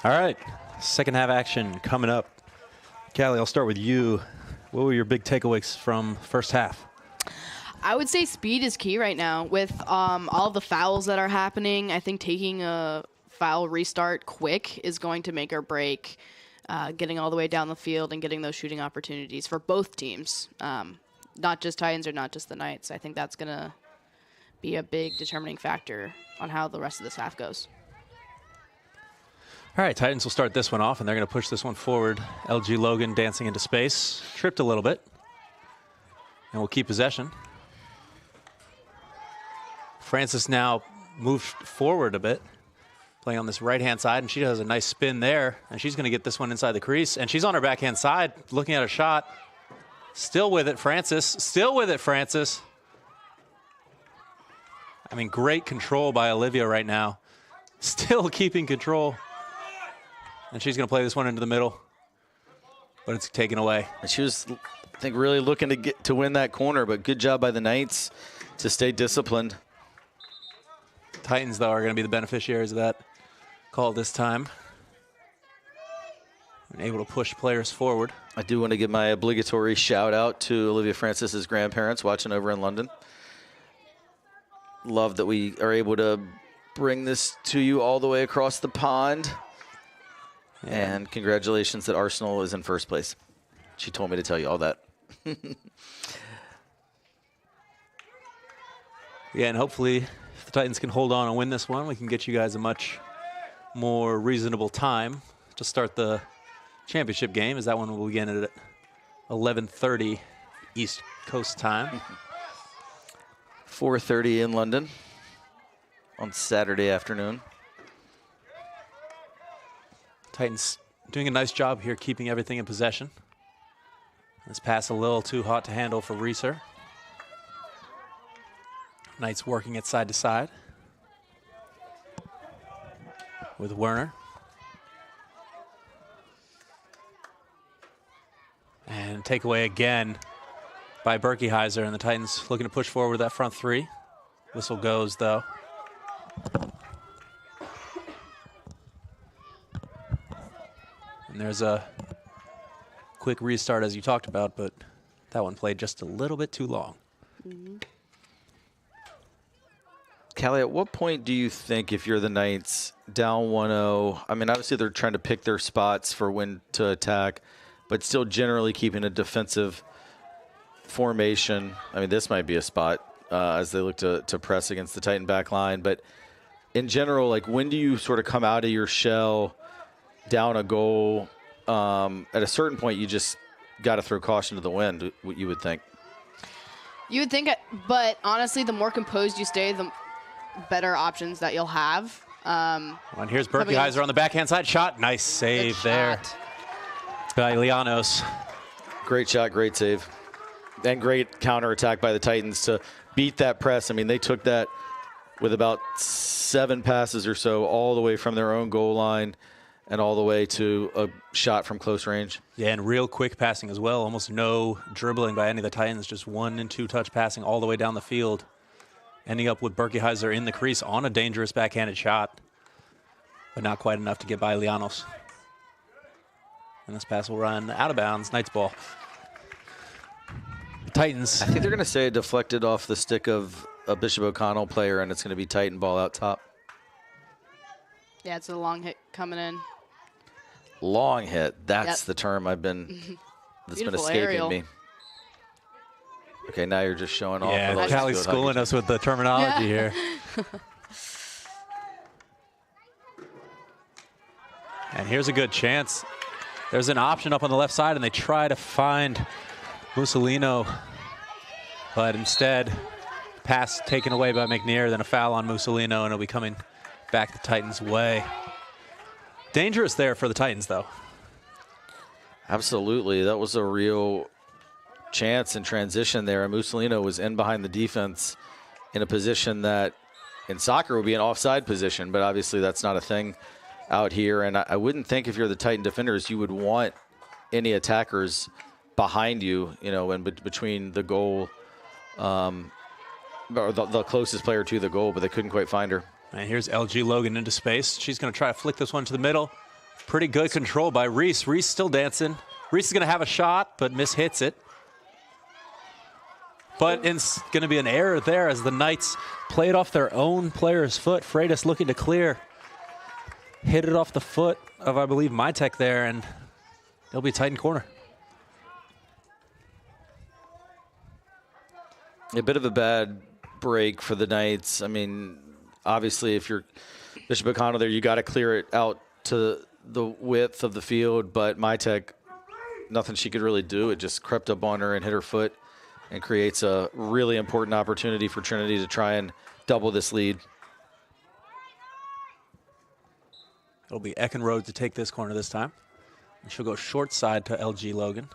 A: All right, second half action coming up. Callie, I'll start with you. What were your big takeaways from first half?
C: I would say speed is key right now with all the fouls that are happening. I think taking a foul restart quick is going to make or break getting all the way down the field and getting those shooting opportunities for both teams, not just Titans or not just the Knights. I think that's going to be a big determining factor on how the rest of this half goes.
A: All right, Titans will start this one off, and they're going to push this one forward. LG Logan dancing into space. Tripped a little bit. And we'll keep possession. Francis now moved forward a bit, playing on this right-hand side, and she does a nice spin there, and she's going to get this one inside the crease, and she's on her backhand side, looking at a shot. Still with it, Francis. Still with it, Francis. I mean, great control by Olivia right now. Still keeping control. And she's going to play this one into the middle, but it's taken away.
B: And she was, I think, really looking to get to win that corner, but good job by the Knights to stay disciplined.
A: Titans, though, are going to be the beneficiaries of that call this time. And able to push players forward.
B: I do want to give my obligatory shout out to Olivia Francis's grandparents watching over in London. Love that we are able to bring this to you all the way across the pond. And congratulations that Arsenal is in first place. She told me to tell you all that.
A: Yeah, and hopefully if the Titans can hold on and win this one, we can get you guys a much more reasonable time to start the championship game, as that one will begin at 11:30 East Coast time.
B: 4:30 in London on Saturday afternoon.
A: Titans doing a nice job here keeping everything in possession. This pass a little too hot to handle for Reeser. Knights working it side to side with Werner. And takeaway again by Berkeyheiser, and the Titans looking to push forward with that front three. Whistle goes, though. And there's a quick restart, as you talked about, but that one played just a little bit too long.
C: Mm-hmm.
B: Callie, at what point do you think, if you're the Knights down 1-0, I mean, obviously they're trying to pick their spots for when to attack, but still generally keeping a defensive formation. I mean, this might be a spot as they look to press against the Titan back line. But in general, like, when do you sort of come out of your shell down a goal? At a certain point, you just got to throw caution to the wind, you would think.
C: You would think, but honestly, the more composed you stay, the better options that you'll have.
A: And here's Berkeyheiser on the backhand side. Shot. Nice save there by Llanos.
B: Great shot, great save. And great counterattack by the Titans to beat that press. I mean, they took that with about 7 passes or so all the way from their own goal line and all the way to a shot from close range.
A: Yeah, and real quick passing as well. Almost no dribbling by any of the Titans. Just 1- and 2-touch passing all the way down the field. Ending up with Berkeyheiser in the crease on a dangerous backhanded shot. But not quite enough to get by Llanos. And this pass will run out of bounds. Knights ball. Titans.
B: I think they're going to say it deflected off the stick of a Bishop O'Connell player, and it's going to be Titan ball out top.
C: Yeah, it's a long hit coming in.
B: Long hit. That's the term that's been escaping
C: aerial.
B: me. Okay, now you're just showing off.
A: Yeah, Callie's schooling us with the terminology here. And here's a good chance. There's an option up on the left side, and they try to find Mussolino. But instead, pass taken away by McNear, then a foul on Mussolino, and it'll be coming back the Titans' way. Dangerous there for the Titans, though.
B: Absolutely. That was a real chance in transition there. And Mussolino was in behind the defense in a position that in soccer would be an offside position, but obviously that's not a thing out here. And I wouldn't think, if you're the Titan defenders, you would want any attackers behind you, you know, and between the goal, or the closest player to the goal, but they couldn't quite find her.
A: And here's LG Logan into space. She's going to try to flick this one to the middle. Pretty good control by Reese. Reese still dancing. Reese is going to have a shot, but mishits it. But it's going to be an error there as the Knights play it off their own player's foot. Freitas looking to clear. Hit it off the foot of, I believe, Mytek there, and it'll be a tight corner.
B: A bit of a bad break for the Knights. I mean, obviously, if you're Bishop O'Connell there, you got to clear it out to the width of the field, but Mytek, nothing she could really do. It just crept up on her and hit her foot, and creates a really important opportunity for Trinity to try and double this lead.
A: It'll be Eckenrode to take this corner this time. And she'll go short side to LG Logan.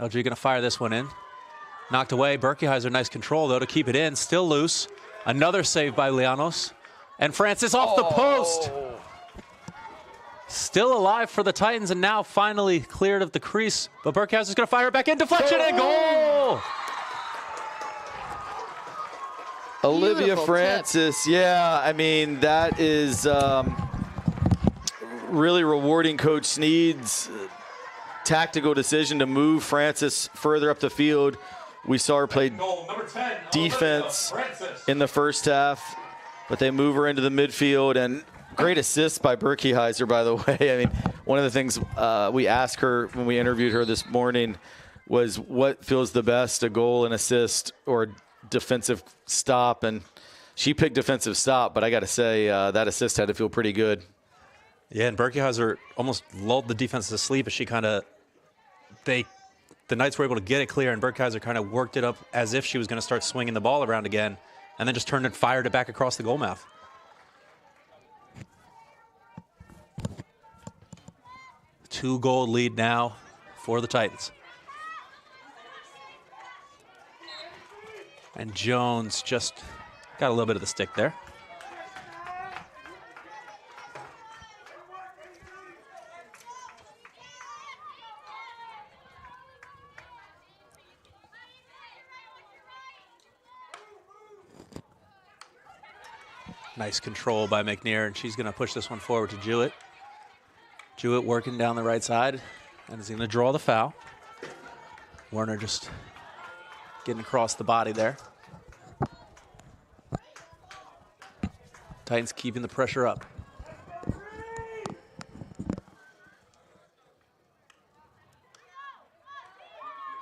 A: LG going to fire this one in. Knocked away. Berkeyheiser, nice control, though, to keep it in. Still loose. Another save by Llanos. And Francis off the post. Still alive for the Titans, and now finally cleared of the crease. But Berkeyheiser's going to fire it back in. Deflection and goal!
B: Olivia
C: Beautiful
B: Francis, yeah, I mean, that is really rewarding Coach Sneed's tactical decision to move Francis further up the field. We saw her play defense in the first half, but they move her into the midfield, and great assist by Berkeyheiser, by the way. I mean, one of the things we asked her when we interviewed her this morning was what feels the best, a goal, an assist, or defensive stop, and she picked defensive stop, but I got to say that assist had to feel pretty good.
A: Yeah, and Berkeyheiser almost lulled the defense to sleep as she the Knights were able to get it clear, and Berkeyheiser kind of worked it up as if she was going to start swinging the ball around again, and then just turned and fired it back across the goal mouth. Two-goal lead now for the Titans. And Jones just got a little bit of the stick there. Nice control by McNair, and she's going to push this one forward to Jewett. Jewett working down the right side, and is going to draw the foul. Werner just getting across the body there. Titans keeping the pressure up.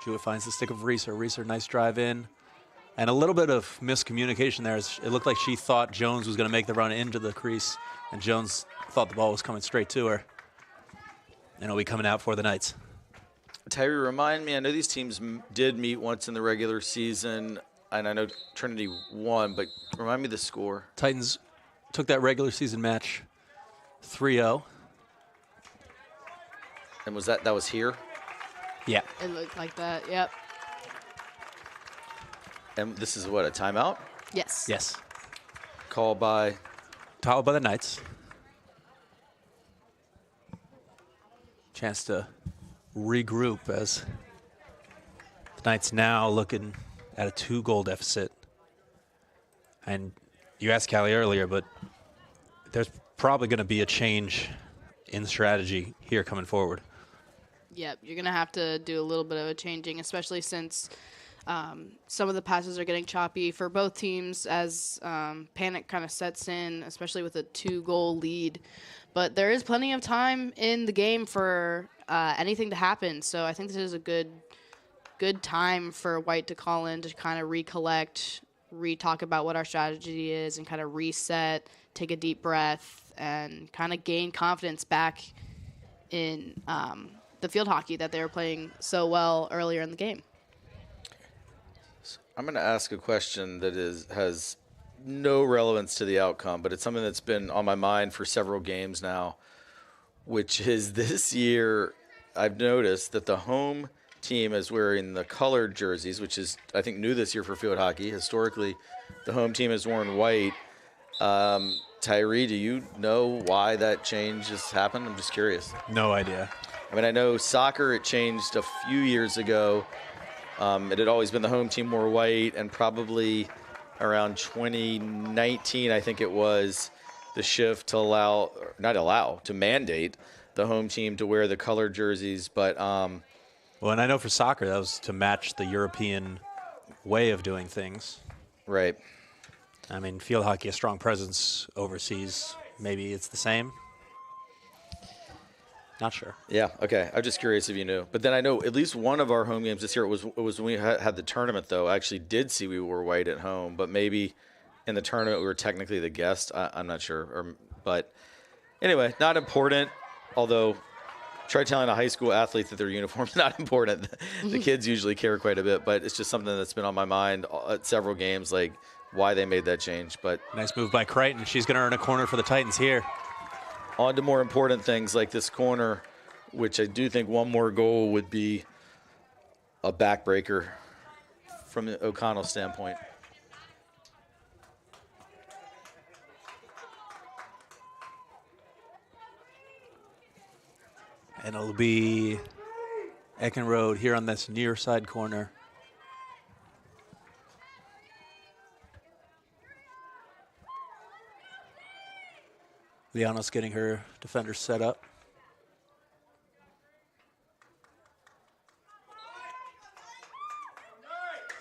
A: Jewett finds the stick of Reeser. Reeser, nice drive in. And a little bit of miscommunication there. It looked like she thought Jones was going to make the run into the crease, and Jones thought the ball was coming straight to her. And it'll be coming out for the Knights.
B: Tyree, remind me, I know these teams did meet once in the regular season, and I know Trinity won, but remind me the score.
A: Titans took that regular season match 3-0.
B: And was that was here?
A: Yeah.
C: It looked like that, yep.
B: And this is what, a timeout?
C: Yes.
A: Yes.
B: Called by
A: the Knights. Chance to regroup as the Knights now looking at a 2-goal deficit. And you asked Callie earlier, but there's probably going to be a change in strategy here coming forward.
C: Yep, you're going to have to do a little bit of a changing, especially since some of the passes are getting choppy for both teams as panic kind of sets in, especially with a 2-goal lead. But there is plenty of time in the game for anything to happen. So I think this is a good time for White to call in to kind of recollect, re-talk about what our strategy is, and kind of reset, take a deep breath, and kind of gain confidence back in the field hockey that they were playing so well earlier in the game.
B: I'm going to ask a question that has no relevance to the outcome, but it's something that's been on my mind for several games now, which is this year I've noticed that the home team is wearing the colored jerseys, which is, I think, new this year for field hockey. Historically, the home team has worn white. Tyree, do you know why that change has happened? I'm just curious.
A: No idea.
B: I mean, I know soccer, it changed a few years ago. It had always been the home team wore white, and probably around 2019, I think it was, the shift to to mandate the home team to wear the colored jerseys. But
A: Well, and I know for soccer, that was to match the European way of doing things.
B: right.
A: I mean, field hockey, a strong presence overseas. Maybe it's the same. Not sure.
B: Yeah, okay. I'm just curious if you knew. But then I know at least one of our home games this year, it was when we had the tournament, though. I actually did see we were white at home, but maybe in the tournament we were technically the guest. I'm not sure. But anyway, not important, although try telling a high school athlete that their uniform's not important. The kids usually care quite a bit, but it's just something that's been on my mind at several games, like why they made that change. But
A: Nice move by Crichton. She's going to earn a corner for the Titans here.
B: on to more important things like this corner, which I do think one more goal would be a backbreaker from the O'Connell standpoint.
A: And it'll be Eckenrode here on this near side corner. Liana's getting her defenders set up.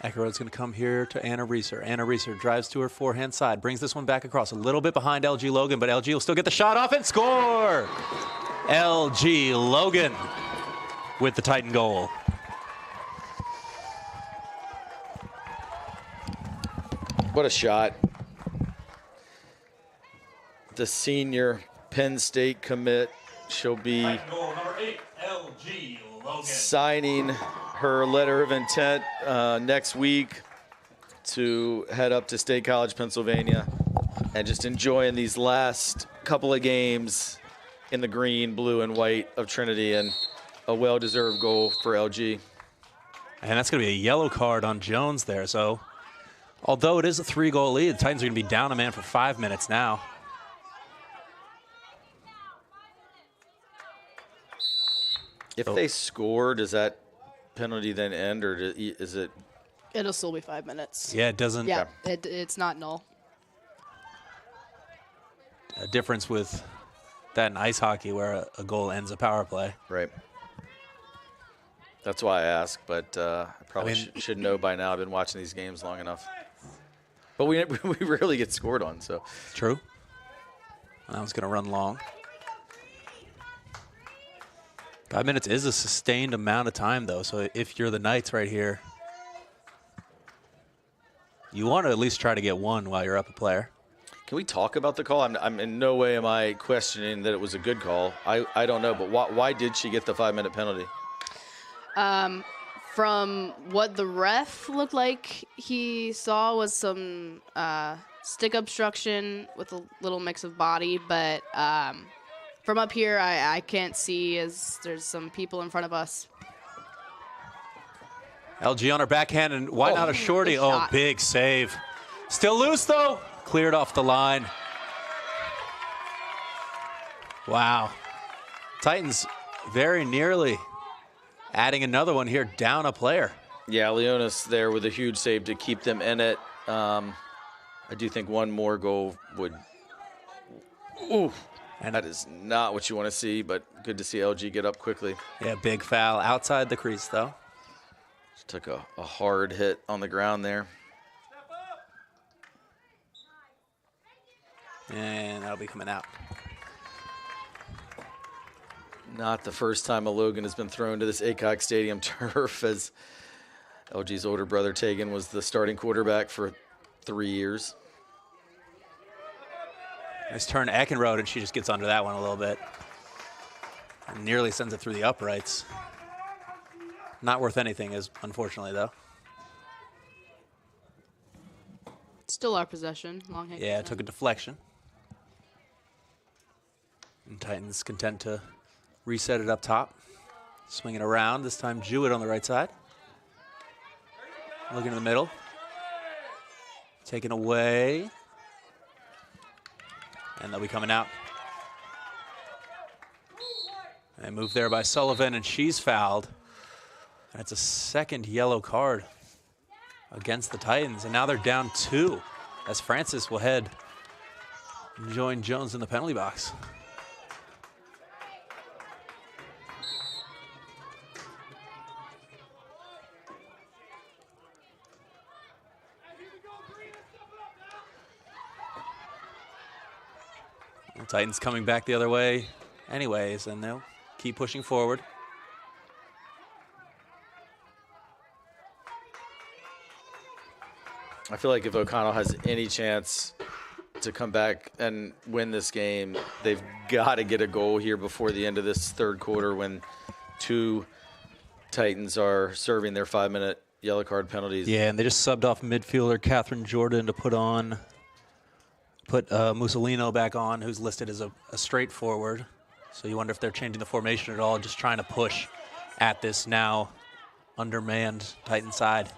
A: Eckenrode's going to come here to Anna Reeser. Anna Reeser drives to her forehand side, brings this one back across a little bit behind LG Logan, but LG will still get the shot off and score! LG Logan with the Titan goal.
B: What a shot. The senior Penn State commit. She'll be
A: Goal number 8, LG Logan.
B: signing her letter of intent next week to head up to State College, Pennsylvania, and just enjoying these last couple of games in the green, blue, and white of Trinity, and a well-deserved goal for LG.
A: And that's going to be a yellow card on Jones there. So, although it is a 3-goal lead, the Titans are going to be down a man for 5 minutes now.
B: If they score, does that penalty then end, or is it?
C: It'll still be 5 minutes.
A: Yeah, it doesn't.
C: Yeah, it's not null.
A: A difference with that in ice hockey where a goal ends a power play.
B: Right. That's why I ask, but I probably should know by now. I've been watching these games long enough. But we rarely get scored on, so.
A: True. That one's going to run long. 5 minutes is a sustained amount of time, though. So if you're the Knights right here, you want to at least try to get one while you're up a player.
B: Can we talk about the call? I'm in no way am I questioning that it was a good call. I don't know, but why did she get the 5-minute penalty?
C: From what the ref looked like he saw was some stick obstruction with a little mix of body, but from up here I can't see as there's some people in front of us.
A: LG on her backhand, and why not a shorty?
C: good
A: Oh,
C: shot.
A: big save. Still loose, though. Cleared off the line. Wow. Titans very nearly adding another one here, down a player.
B: Yeah, Leonis there with a huge save to keep them in it. I do think one more goal would. Ooh, and that is not what you want to see, but good to see LG get up quickly.
A: Yeah, big foul outside the crease, though.
B: Just took a hard hit on the ground there.
A: And that'll be coming out.
B: Not the first time a Logan has been thrown to this Aycock Stadium turf, as LG's older brother Tegan was the starting quarterback for 3 years.
A: Nice turn to Eckenrode, and she just gets under that one a little bit. And nearly sends it through the uprights. Not worth anything, unfortunately, though.
C: Still our possession. Long hit.
A: Yeah, it took a deflection. And Titans content to reset it up top. Swing it around. This time Jewett on the right side. Looking in the middle. Taken away. And they'll be coming out. And move there by Sullivan, and she's fouled. That's a second yellow card against the Titans. And now they're down 2 as Francis will head and join Jones in the penalty box. Titans coming back the other way anyways, and they'll keep pushing forward.
B: I feel like if O'Connell has any chance to come back and win this game, they've got to get a goal here before the end of this third quarter when 2 Titans are serving their 5-minute yellow card penalties.
A: Yeah, and they just subbed off midfielder Catherine Jordan to put Mussolino back on, who's listed as a straight forward. So you wonder if they're changing the formation at all, just trying to push at this now undermanned Titan side.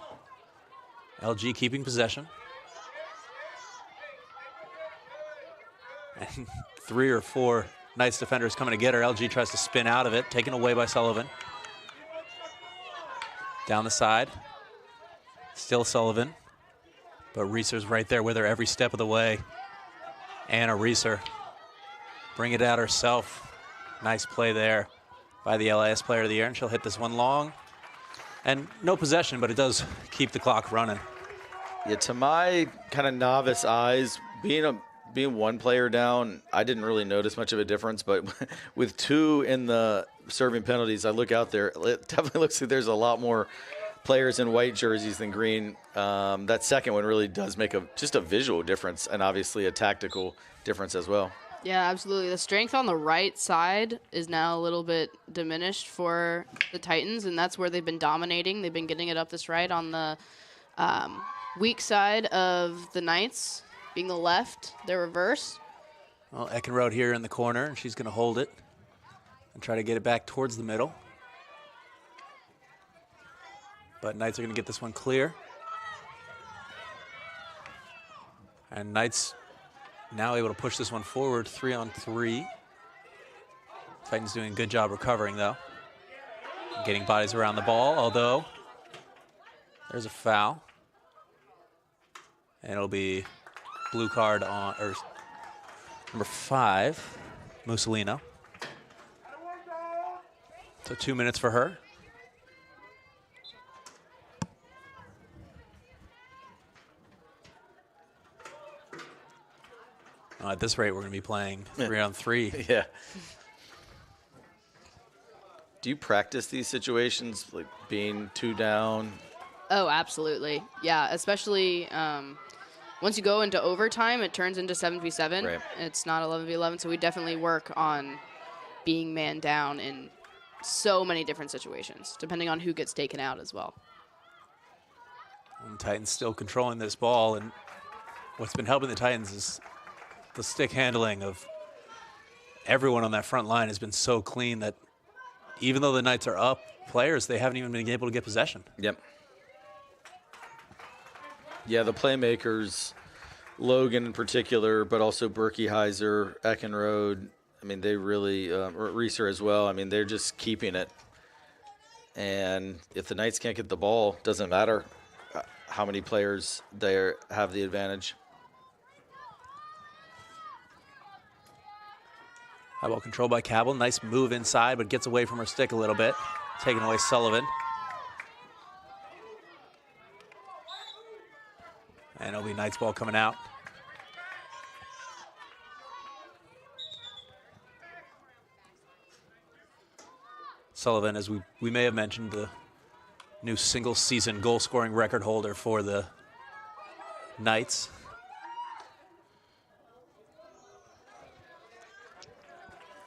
A: LG keeping possession. And 3 or 4 Knights defenders coming to get her. LG tries to spin out of it, taken away by Sullivan. Down the side. Still Sullivan. But Reeser's right there with her every step of the way. Anna Reeser. Bring it out herself. Nice play there by the LIS Player of the Year, and she'll hit this one long. And no possession, but it does keep the clock running.
B: Yeah, to my kind of novice eyes, being one player down, I didn't really notice much of a difference. But with 2 in the serving penalties, I look out there. It definitely looks like there's a lot more players in white jerseys than green. That second one really does make just a visual difference and obviously a tactical difference as well.
C: Yeah, absolutely. The strength on the right side is now a little bit diminished for the Titans, and that's where they've been dominating. They've been getting it up this right on the weak side of the Knights, being the left, their reverse.
A: Well, Eckenrode here in the corner, and she's going to hold it and try to get it back towards the middle. But Knights are going to get this one clear. And Knights now able to push this one forward, 3-on-3. Titans doing a good job recovering, though. Getting bodies around the ball, although there's a foul. And it'll be blue card on, or number 5, Mussolino. So 2 minutes for her. At this rate, we're going to be playing 3-on-3.
B: Yeah. Do you practice these situations, like being 2 down?
C: Oh, absolutely. Yeah, especially once you go into overtime, it turns into 7v7.
B: Right.
C: It's not 11v11, so we definitely work on being man down in so many different situations, depending on who gets taken out as well.
A: And Titans still controlling this ball, and what's been helping the Titans is the stick handling of everyone on that front line has been so clean that even though the Knights are up players, they haven't even been able to get possession.
B: Yep. Yeah, the playmakers, Logan in particular, but also Berkey Heiser, Eckenrode, I mean, they really, Reeser as well, I mean, they're just keeping it. And if the Knights can't get the ball, doesn't matter how many players there have the advantage.
A: High ball control by Cabell. Nice move inside, but gets away from her stick a little bit. Taking away Sullivan. And it'll be Knights ball coming out. Sullivan, as we may have mentioned, the new single-season goal-scoring record holder for the Knights.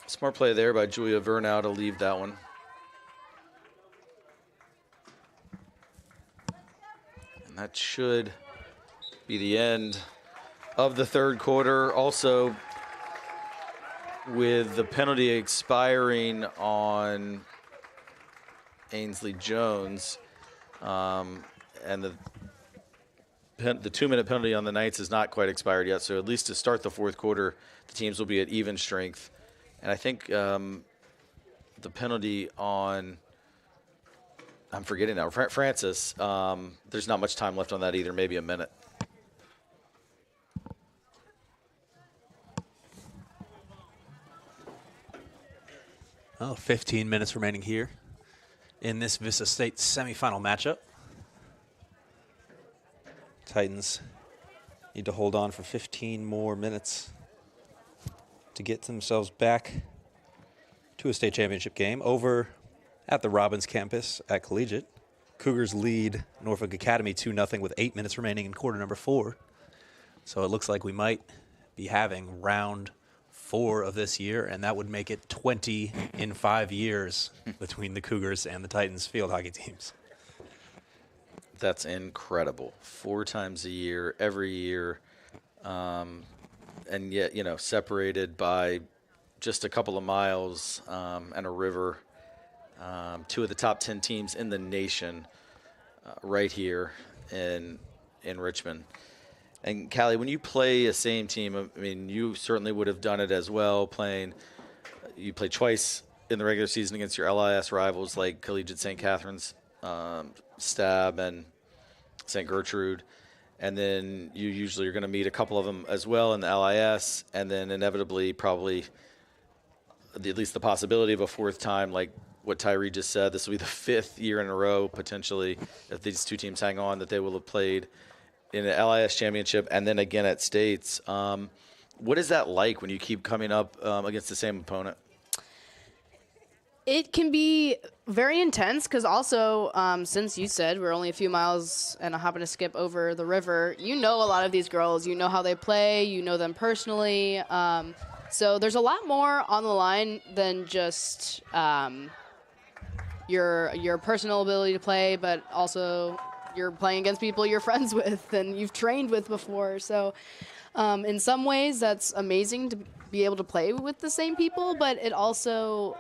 B: Smart play there by Julia Vernau to leave that one. And that should be the end of the third quarter. Also, with the penalty expiring on Ainsley Jones, and the 2-minute penalty on the Knights is not quite expired yet, so at least to start the fourth quarter, the teams will be at even strength. And I think the penalty on, I'm forgetting now, Francis, there's not much time left on that either, maybe a minute.
A: Oh, 15 minutes remaining here in this VISAA State semifinal matchup. Titans need to hold on for 15 more minutes to get themselves back to a state championship game over at the Robbins campus at Collegiate. Cougars lead Norfolk Academy 2-0 with 8 minutes remaining in quarter number 4. So it looks like we might be having round 4 of this year, and that would make it 20 in 5 years between the Cougars and the Titans field hockey teams.
B: That's incredible. 4 times a year, every year, and yet, separated by just a couple of miles and a river. 2 of the top 10 teams in the nation right here in Richmond. And, Callie, when you play a same team, I mean, you certainly would have done it as well, you played twice in the regular season against your LIS rivals like Collegiate St. Catherine's, Stab, and St. Gertrude. And then you usually are going to meet a couple of them as well in the LIS, and then inevitably probably at least the possibility of a 4th time, like what Tyree just said. This will be the 5th year in a row, potentially, if these 2 teams hang on, that they will have played in an LIS championship and then again at states. What is that like when you keep coming up against the same opponent?
C: It can be very intense because also, since you said we're only a few miles and a hop and a skip over the river, you know a lot of these girls. You know how they play. You know them personally. So there's a lot more on the line than just your personal ability to play, but also you're playing against people you're friends with and you've trained with before. So in some ways, that's amazing to be able to play with the same people, but it also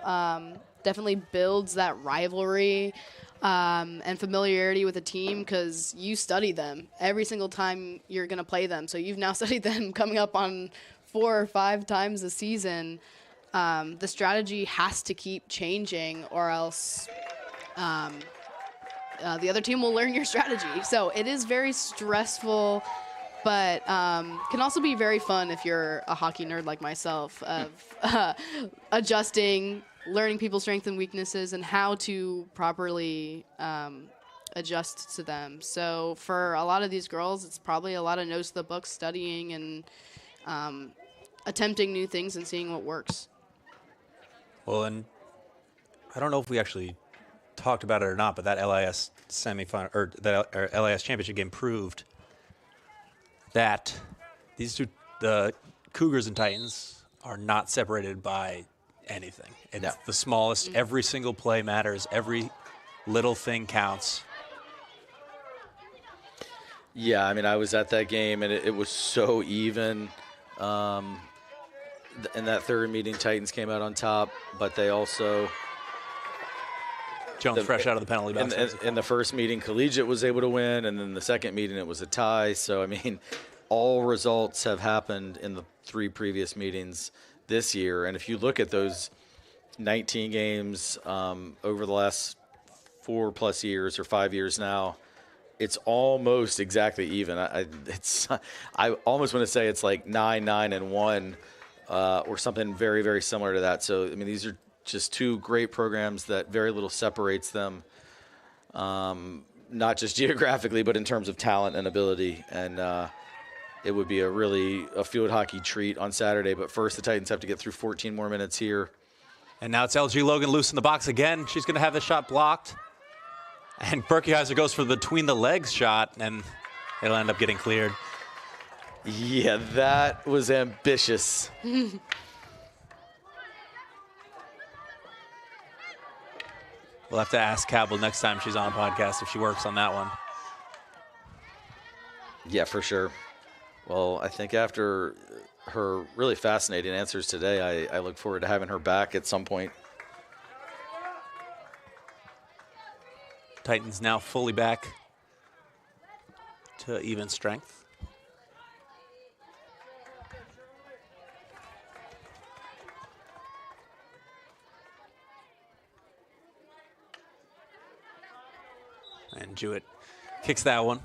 C: definitely builds that rivalry and familiarity with a team because you study them every single time you're going to play them. So you've now studied them coming up on 4 or 5 times a season. The strategy has to keep changing or else the other team will learn your strategy. So it is very stressful, but can also be very fun if you're a hockey nerd like myself of adjusting, learning people's strengths and weaknesses and how to properly adjust to them. So for a lot of these girls, it's probably a lot of notes to the book, studying and attempting new things and seeing what works.
A: Well, and I don't know if we actually talked about it or not, but that LIS semifinal or that LIS championship game proved that these 2, the Cougars and Titans, are not separated by anything. It's the smallest. Every single play matters. Every little thing counts.
B: Yeah, I mean, I was at that game, and it was so even. In that 3rd meeting, Titans came out on top, but they also
A: Jones fresh out of the penalty box.
B: In the 1st meeting, Collegiate was able to win, and then the 2nd meeting, it was a tie. So, I mean, all results have happened in the 3 previous meetings this year. And if you look at those 19 games over the last 4+ years or 5 years now, it's almost exactly even. I almost want to say it's like 9-9-1 or something very, very similar to that. So, I mean, these are just 2 great programs that very little separates them, not just geographically, but in terms of talent and ability. And it would be a field hockey treat on Saturday. But first, the Titans have to get through 14 more minutes here.
A: And now it's LG Logan loose in the box again. She's going to have the shot blocked. And Berkeyheiser goes for the between the legs shot, and it'll end up getting cleared.
B: Yeah, that was ambitious.
A: We'll have to ask Cabell next time she's on a podcast if she works on that one.
B: Yeah, for sure. Well, I think after her really fascinating answers today, I look forward to having her back at some point.
A: Titans now fully back to even strength. And Jewett kicks that one.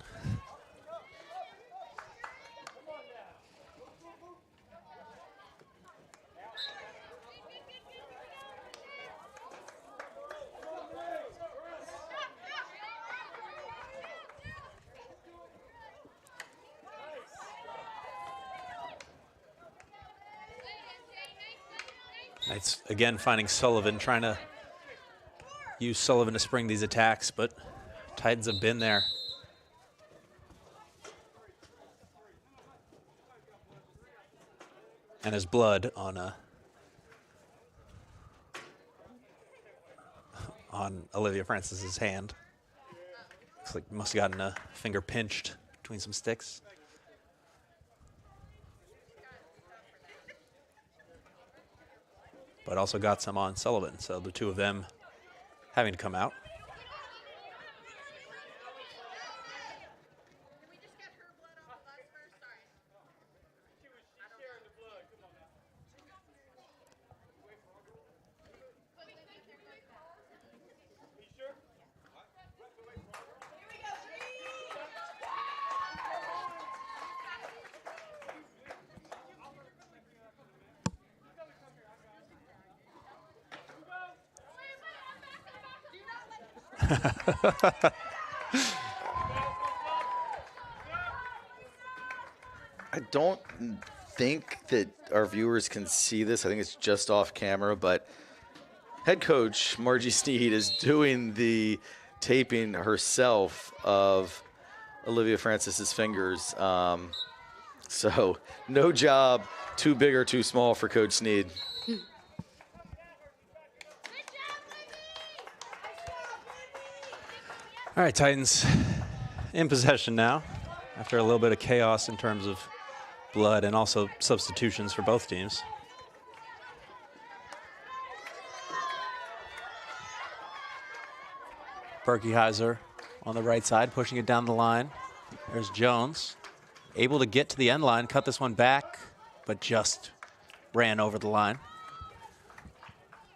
A: It's, again, finding Sullivan, trying to use Sullivan to spring these attacks, but Titans have been there. And there's blood on Olivia Francis's hand. Looks like must have gotten a finger pinched between some sticks. But also got some on Sullivan, so the two of them having to come out.
B: I don't think that our viewers can see this. I think it's just off camera, but head coach Margie Sneed is doing the taping herself of Olivia Francis's fingers. So no job too big or too small for Coach Sneed.
A: All right, Titans in possession now after a little bit of chaos in terms of blood and also substitutions for both teams. Berkeyheiser on the right side, pushing it down the line. There's Jones, able to get to the end line, cut this one back, but just ran over the line.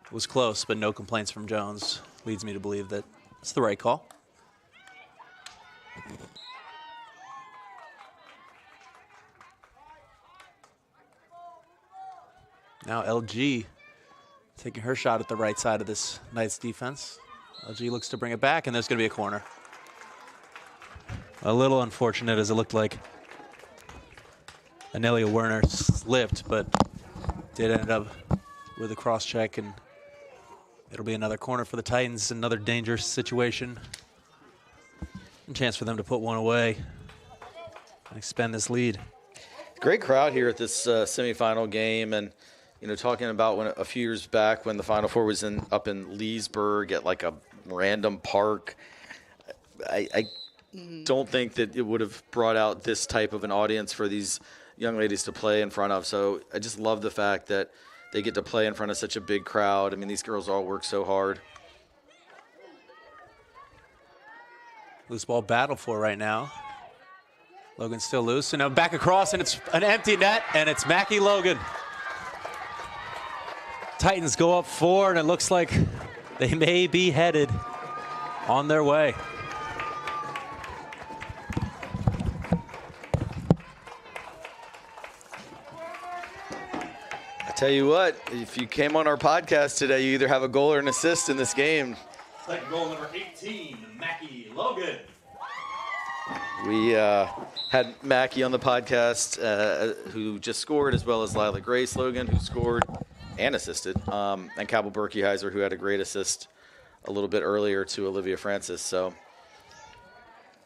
A: It was close, but no complaints from Jones. Leads me to believe that it's the right call. Now LG taking her shot at the right side of this Knights defense. LG looks to bring it back, and there's going to be a corner. A little unfortunate, as it looked like Anelia Werner slipped, but did end up with a cross check, and it'll be another corner for the Titans, another dangerous situation. A chance for them to put one away and expand this lead.
B: Great crowd here at this semifinal game, and you know, talking about when a few years back when the Final Four was up in Leesburg at like a random park, I don't think that it would have brought out this type of an audience for these young ladies to play in front of. So I just love the fact that they get to play in front of such a big crowd. I mean, these girls all work so hard.
A: Loose ball battle for right now. Logan's still loose, and now back across, and it's an empty net, and it's Mackie Logan. Titans go up 4, and it looks like they may be headed on their way.
B: I tell you what, if you came on our podcast today, you either have a goal or an assist in this game.
A: Second goal, number 18, Mackie Logan.
B: We had Mackie on the podcast who just scored, as well as Lila Grace Logan, who scored and assisted, and Cabell Berkeyheiser, who had a great assist a little bit earlier to Olivia Francis. So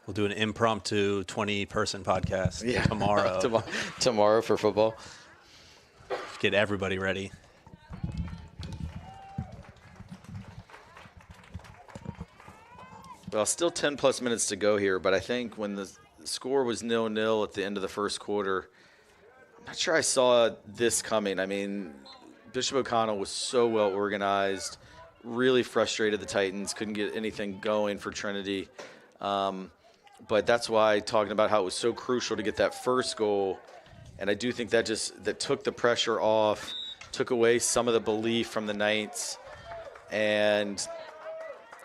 A: we'll do an impromptu 20-person podcast tomorrow.
B: Tomorrow for football.
A: Get everybody ready.
B: Well, still 10-plus minutes to go here, but I think when the score was 0-0 at the end of the first quarter, I'm not sure I saw this coming. I mean, Bishop O'Connell was so well organized, really frustrated the Titans, couldn't get anything going for Trinity. But that's why talking about how it was so crucial to get that first goal, and I do think that took the pressure off, took away some of the belief from the Knights. And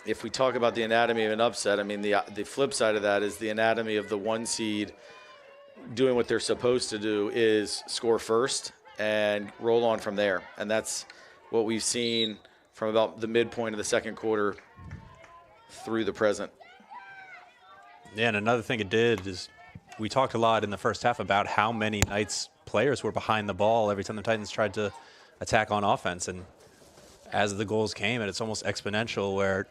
B: if we talk about the anatomy of an upset, I mean, the flip side of that is the anatomy of the 1 seed doing what they're supposed to do is score first and roll on from there. And that's what we've seen from about the midpoint of the second quarter through the present.
A: Yeah, and another thing it did is we talked a lot in the first half about how many Knights players were behind the ball every time the Titans tried to attack on offense. And as the goals came, and it's almost exponential where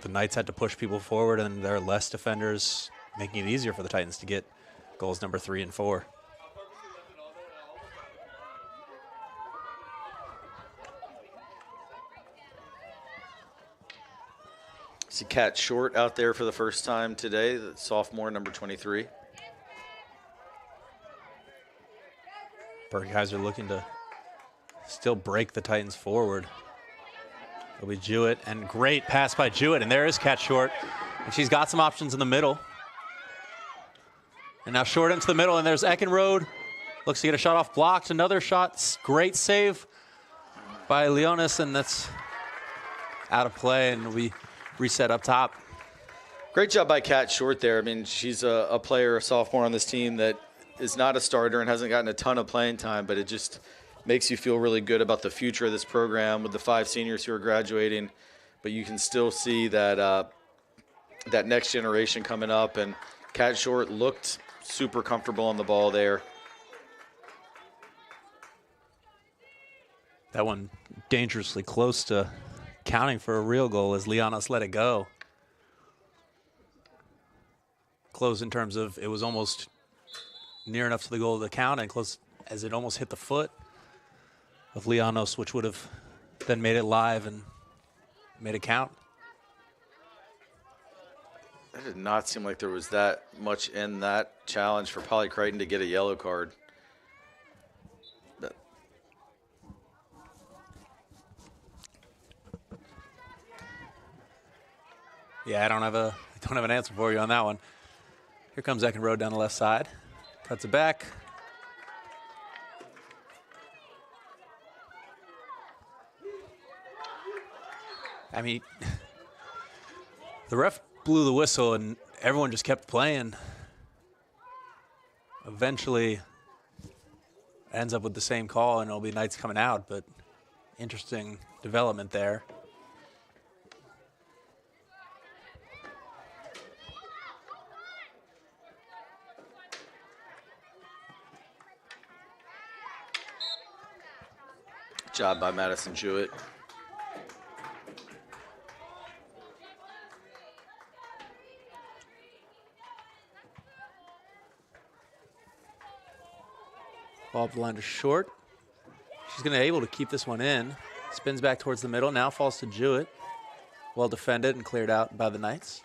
A: the Knights had to push people forward and there are less defenders, making it easier for the Titans to get goals number 3 and 4.
B: See Kat Short out there for the first time today, the sophomore, number 23.
A: Bergkaiser looking to still break the Titans forward. It'll be Jewett, and great pass by Jewett, and there is Kat Short. And she's got some options in the middle. And now Short into the middle, and there's Eckenrode. Looks to get a shot off blocked. Another shot, great save by Leonis, and that's out of play, and we reset up top.
B: Great job by Kat Short there. I mean, she's a player, a sophomore on this team that is not a starter and hasn't gotten a ton of playing time, but it just makes you feel really good about the future of this program with the 5 seniors who are graduating. But you can still see that that next generation coming up, and Kat Short looked super comfortable on the ball there.
A: That one dangerously close to counting for a real goal as Lianos let it go. Close in terms of it was almost near enough to the goal to count, and close as it almost hit the foot of Lianos, which would have then made it live and made it count.
B: It did not seem like there was that much in that challenge for Polly Crichton to get a yellow card. But
A: Yeah, I don't have an answer for you on that one. Here comes Eckenrode down the left side. Cuts it back. I mean, the ref blew the whistle and everyone just kept playing. Eventually ends up with the same call and it'll be Knights coming out, but interesting development there.
B: job by Madison Jewett.
A: Ball up the line to Short. She's going to be able to keep this one in. Spins back towards the middle. Now falls to Jewett. Well defended and cleared out by the Knights.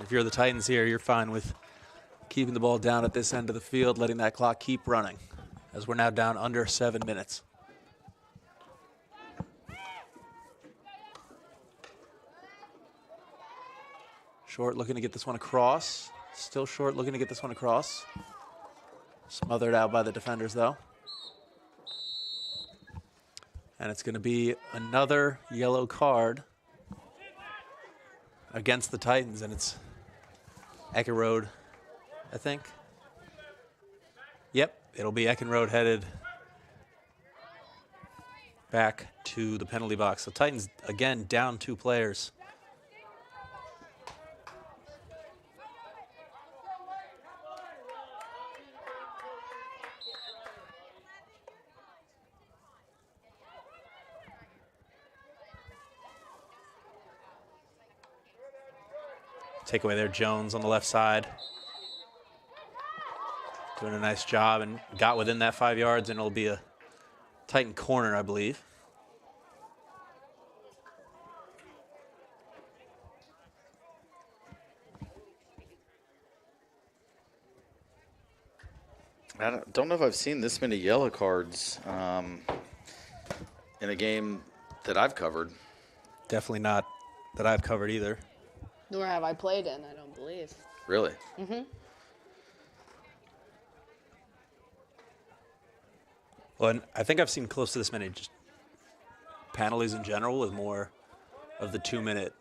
A: If you're the Titans here, you're fine with keeping the ball down at this end of the field, letting that clock keep running, as we're now down under 7 minutes. Short looking to get this one across. Still Short looking to get this one across. Smothered out by the defenders, though. And it's going to be another yellow card against the Titans, and it's Eckenrode, I think. Yep, it'll be Eckenrode headed back to the penalty box. The Titans, again, down 2 players. Takeaway there, Jones on the left side. Doing a nice job and got within that 5 yards, and it'll be a Titan corner, I believe.
B: I don't know if I've seen this many yellow cards in a game that I've covered.
A: Definitely not that I've covered either.
C: Nor have I played in, I don't believe.
B: Really?
C: Mm-hmm.
A: Well, and I think I've seen close to this many just penalties in general with more of the 2-minute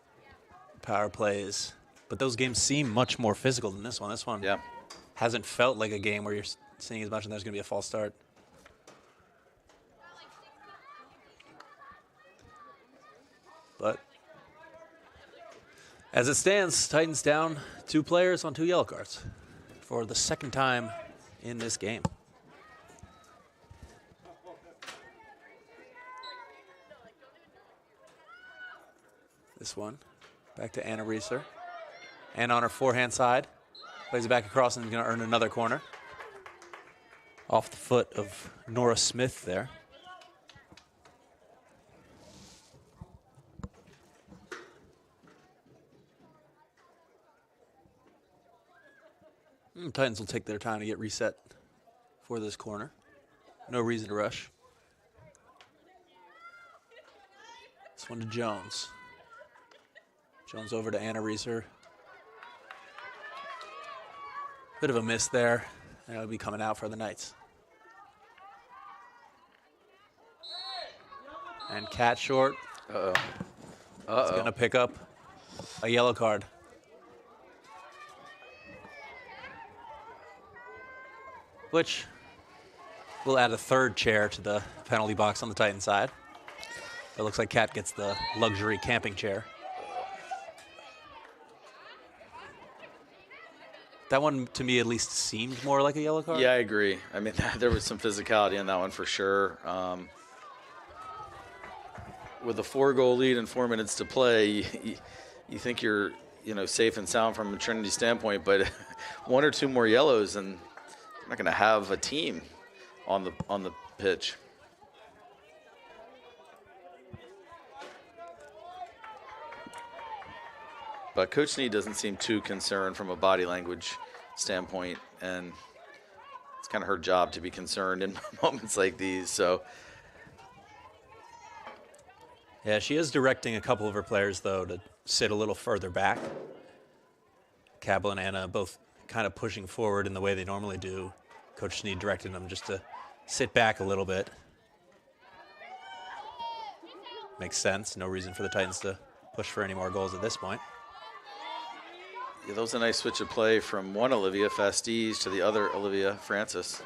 A: power plays. But those games seem much more physical than this one. This one hasn't felt like a game where you're seeing as much and there's going to be a false start. But as it stands, Titans down 2 players on 2 yellow cards for the second time in this game. This one. Back to Anna Reeser. Anna on her forehand side. Plays it back across and is going to earn another corner. Off the foot of Nora Smith there. Titans will take their time to get reset for this corner. No reason to rush. This one to Jones. Jones over to Anna Reeser. Bit of a miss there. And it'll be coming out for the Knights. And Cat short.
B: Uh-oh.
A: It's going to pick up a yellow card. Which will add a third chair to the penalty box on the Titan side. It looks like Cat gets the luxury camping chair. That one, to me, at least seemed more like a yellow card.
B: Yeah, I agree. I mean, there was some physicality in that one for sure. With a 4-goal lead and 4 minutes to play, you think you're, safe and sound from a Trinity standpoint, but one or two more yellows and you're not going to have a team on the pitch. But Coach Snead doesn't seem too concerned from a body language standpoint, and it's kind of her job to be concerned in moments like these. So,
A: yeah, she is directing a couple of her players, though, to sit a little further back. Cabell and Anna both kind of pushing forward in the way they normally do. Coach Snead directing them just to sit back a little bit. Makes sense. No reason for the Titans to push for any more goals at this point.
B: Yeah, that was a nice switch of play from one Olivia Fastige to the other Olivia Francis.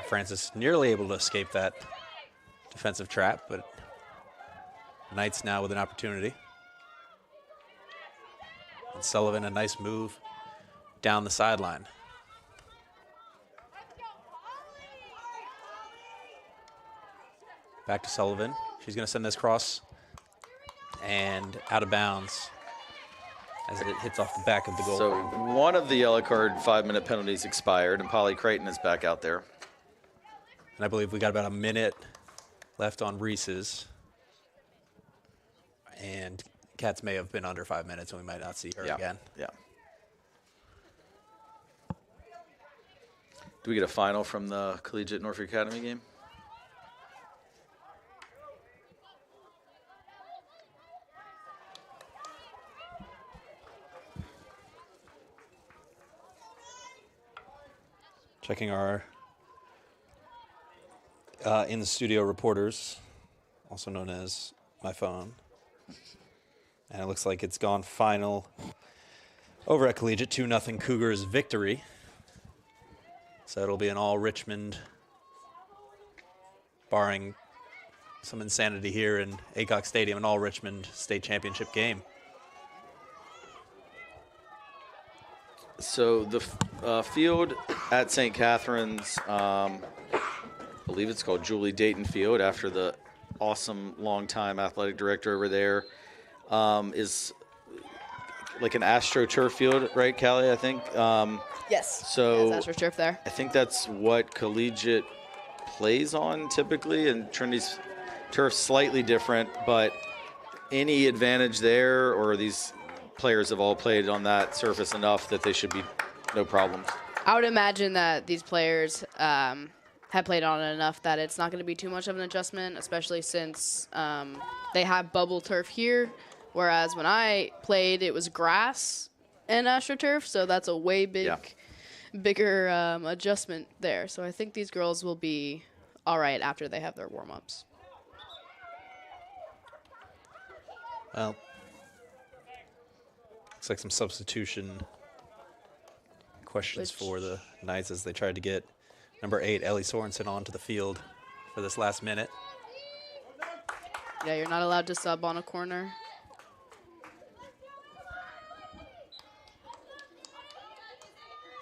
A: Francis nearly able to escape that defensive trap, but Knights now with an opportunity. And Sullivan, a nice move down the sideline. Back to Sullivan. She's going to send this cross and out of bounds as it hits off the back of the goal.
B: So one of the yellow card 5-minute penalties expired, and Polly Creighton is back out there.
A: And I believe we got about a minute left on Reese's. And Cats may have been under 5 minutes, and we might not see her again.
B: Yeah. Do we get a final from the Collegiate Norfolk Academy game?
A: Checking our in-studio reporters, also known as my phone. And it looks like it's gone final over at Collegiate, 2-0 Cougars victory. So it'll be an all Richmond, barring some insanity here in Aycock Stadium, an all Richmond state championship game.
B: So the field at St. Catherine's, I believe it's called Julie Dayton Field after the awesome longtime athletic director over there, is like an AstroTurf field, right, Callie, I think?
C: Yes.
B: So
C: Yes, AstroTurf there.
B: I think that's what Collegiate plays on typically, and Trinity's turf slightly different, but any advantage there, or these players have all played on that surface enough that they should be no problems?
C: I would imagine that these players have played on it enough that it's not going to be too much of an adjustment, especially since they have bubble turf here, whereas when I played, it was grass and AstroTurf, so that's a way bigger adjustment there. So I think these girls will be all right after they have their warm-ups.
A: Well, looks like some substitution questions for the Knights as they tried to get number 8, Ellie Sorensen, onto the field for this last minute.
C: Yeah, you're not allowed to sub on a corner.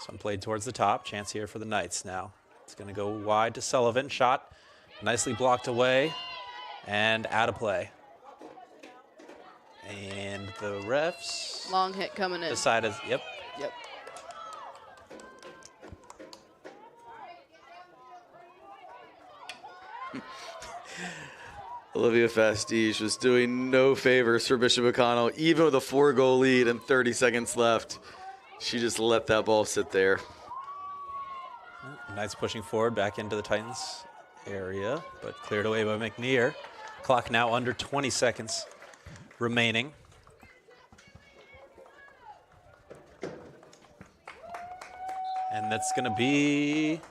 A: Some played towards the top. Chance here for the Knights now. It's going to go wide to Sullivan. Shot nicely blocked away and out of play. And the refs
C: Long hit coming in.
A: decided, yep.
C: Yep.
B: Olivia Fastige was doing no favors for Bishop O'Connell, even with a 4-goal lead and 30 seconds left. She just let that ball sit there.
A: Knights pushing forward back into the Titans area, but cleared away by McNear. Clock now under 20 seconds remaining. And that's going to be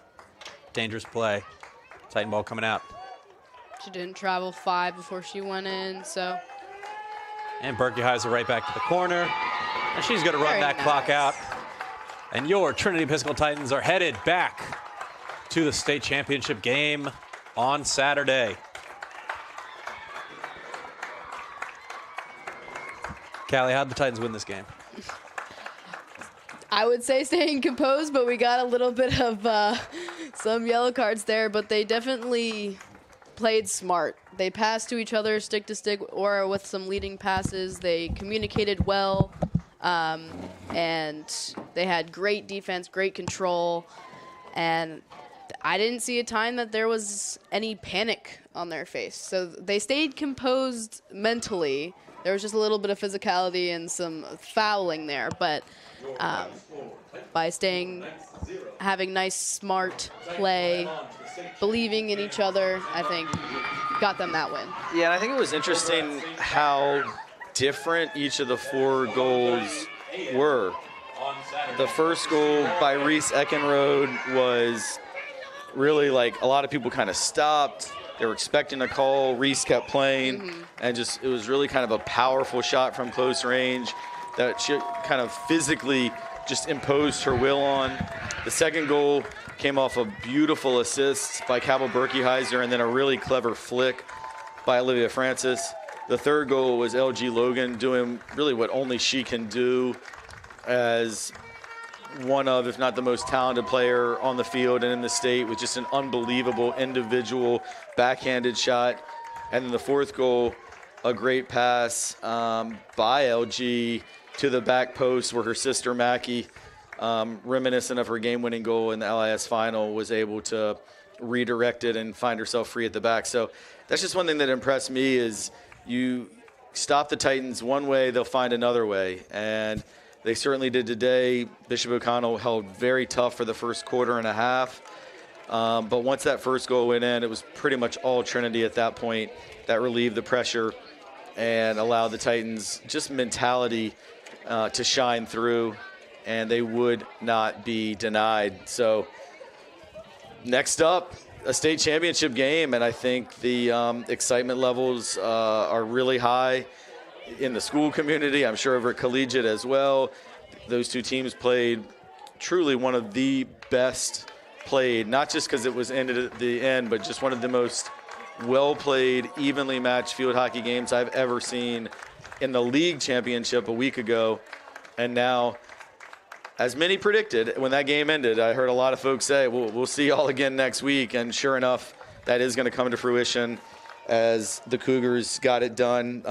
A: dangerous play. Titan ball coming out.
C: She didn't travel 5 before she went in, so.
A: And Berkeyheiser right back to the corner. And she's going to run
C: Very
A: that
C: nice.
A: clock out. And your Trinity Episcopal Titans are headed back to the state championship game on Saturday. Callie, how'd the Titans win this game?
C: I would say staying composed, but we got a little bit of some yellow cards there, but they definitely played smart. They passed to each other stick to stick or with some leading passes. They communicated well, and they had great defense, great control, and I didn't see a time that there was any panic on their face. So they stayed composed mentally. There was just a little bit of physicality and some fouling there, but by having nice, smart play, believing in each other, I think got them that win.
B: Yeah, and I think it was interesting how different each of the 4 goals were. The first goal by Reese Eckenrode was really like a lot of people kind of stopped. They were expecting a call. Reese kept playing, and just it was really kind of a powerful shot from close range that she kind of physically just imposed her will on. The second goal came off a beautiful assist by Cabell Berkeyheiser and then a really clever flick by Olivia Francis. The third goal was LG Logan doing really what only she can do as one of, if not the most talented player on the field and in the state, with just an unbelievable individual backhanded shot. And then the fourth goal, a great pass by LG to the back post where her sister Mackie, reminiscent of her game-winning goal in the LIS final, was able to redirect it and find herself free at the back. So that's just one thing that impressed me is you stop the Titans one way, they'll find another way. And they certainly did today. Bishop O'Connell held very tough for the first quarter and a half. But once that first goal went in, it was pretty much all Trinity at that point that relieved the pressure and allowed the Titans just mentality to shine through, and they would not be denied. So next up, a state championship game, and I think the excitement levels are really high in the school community. I'm sure over at Collegiate as well. Those two teams played truly one of the best played, not just because it was ended at the end, but just one of the most well-played, evenly matched field hockey games I've ever seen in the league championship a week ago. And now, as many predicted, when that game ended, I heard a lot of folks say, we'll see y'all again next week. And sure enough, that is going to come to fruition as the Cougars got it done.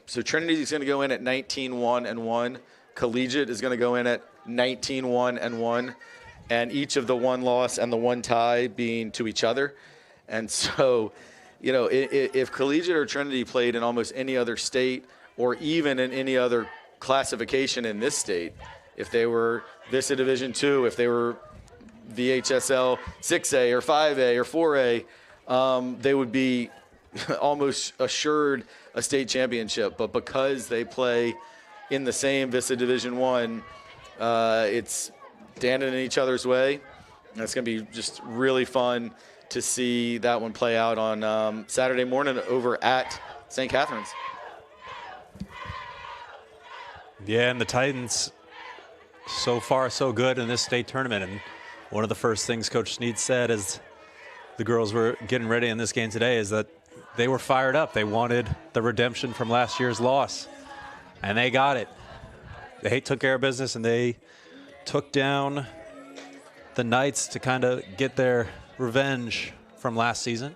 B: So Trinity is going to go in at 19-1-1. Collegiate is going to go in at 19-1-1. And each of the one loss and the one tie being to each other. And so, you know, if Collegiate or Trinity played in almost any other state or even in any other classification in this state, if they were VISAA Division II, if they were VHSL 6A or 5A or 4A, they would be almost assured a state championship. But because they play in the same VISAA Division I, it's standing in each other's way. That's going to be just really fun to see that one play out on Saturday morning over at St. Catherine's.
A: Yeah, and the Titans, so far so good in this state tournament. And one of the first things Coach Sneed said as the girls were getting ready in this game today is that they were fired up. They wanted the redemption from last year's loss, and they got it. They took care of business, and they took down the Knights to kind of get their revenge from last season.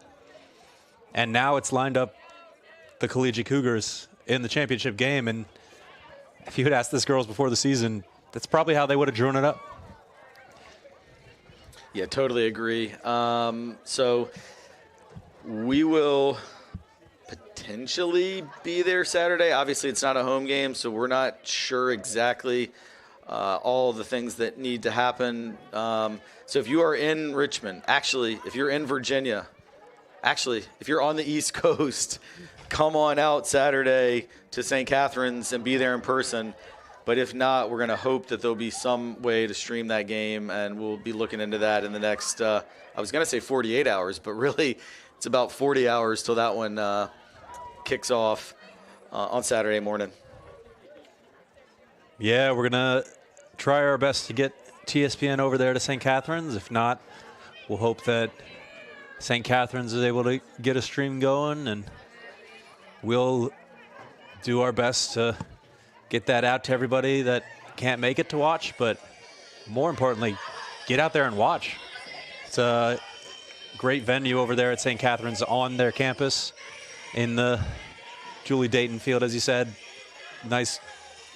A: And now it's lined up the Collegiate Cougars in the championship game. And if you had asked this girls before the season, that's probably how they would have drawn it up.
B: Yeah, totally agree. So we will potentially be there Saturday. Obviously, it's not a home game, so we're not sure exactly all the things that need to happen. So if you are in Richmond, actually, if you're in Virginia, actually, if you're on the East Coast, come on out Saturday to St. Catharines and be there in person. But if not, we're going to hope that there'll be some way to stream that game, and we'll be looking into that in the next, I was going to say 48 hours, but really it's about 40 hours till that one kicks off on Saturday morning.
A: Yeah, we're going to try our best to get TSPN over there to St. Catharines. If not, we'll hope that St. Catharines is able to get a stream going, and we'll do our best to get that out to everybody that can't make it to watch, but more importantly, get out there and watch. It's a great venue over there at St. Catharines on their campus in the Julie Dayton Field, as you said. Nice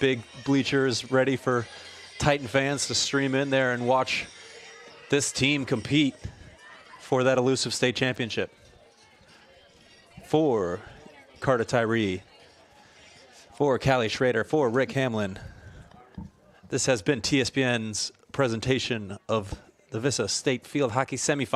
A: big bleachers ready for Titan fans to stream in there and watch this team compete for that elusive state championship. For Carter Tyree, for Callie Schrader, for Rick Hamlin, this has been TSPN's presentation of the VISAA State Field Hockey Semifinal.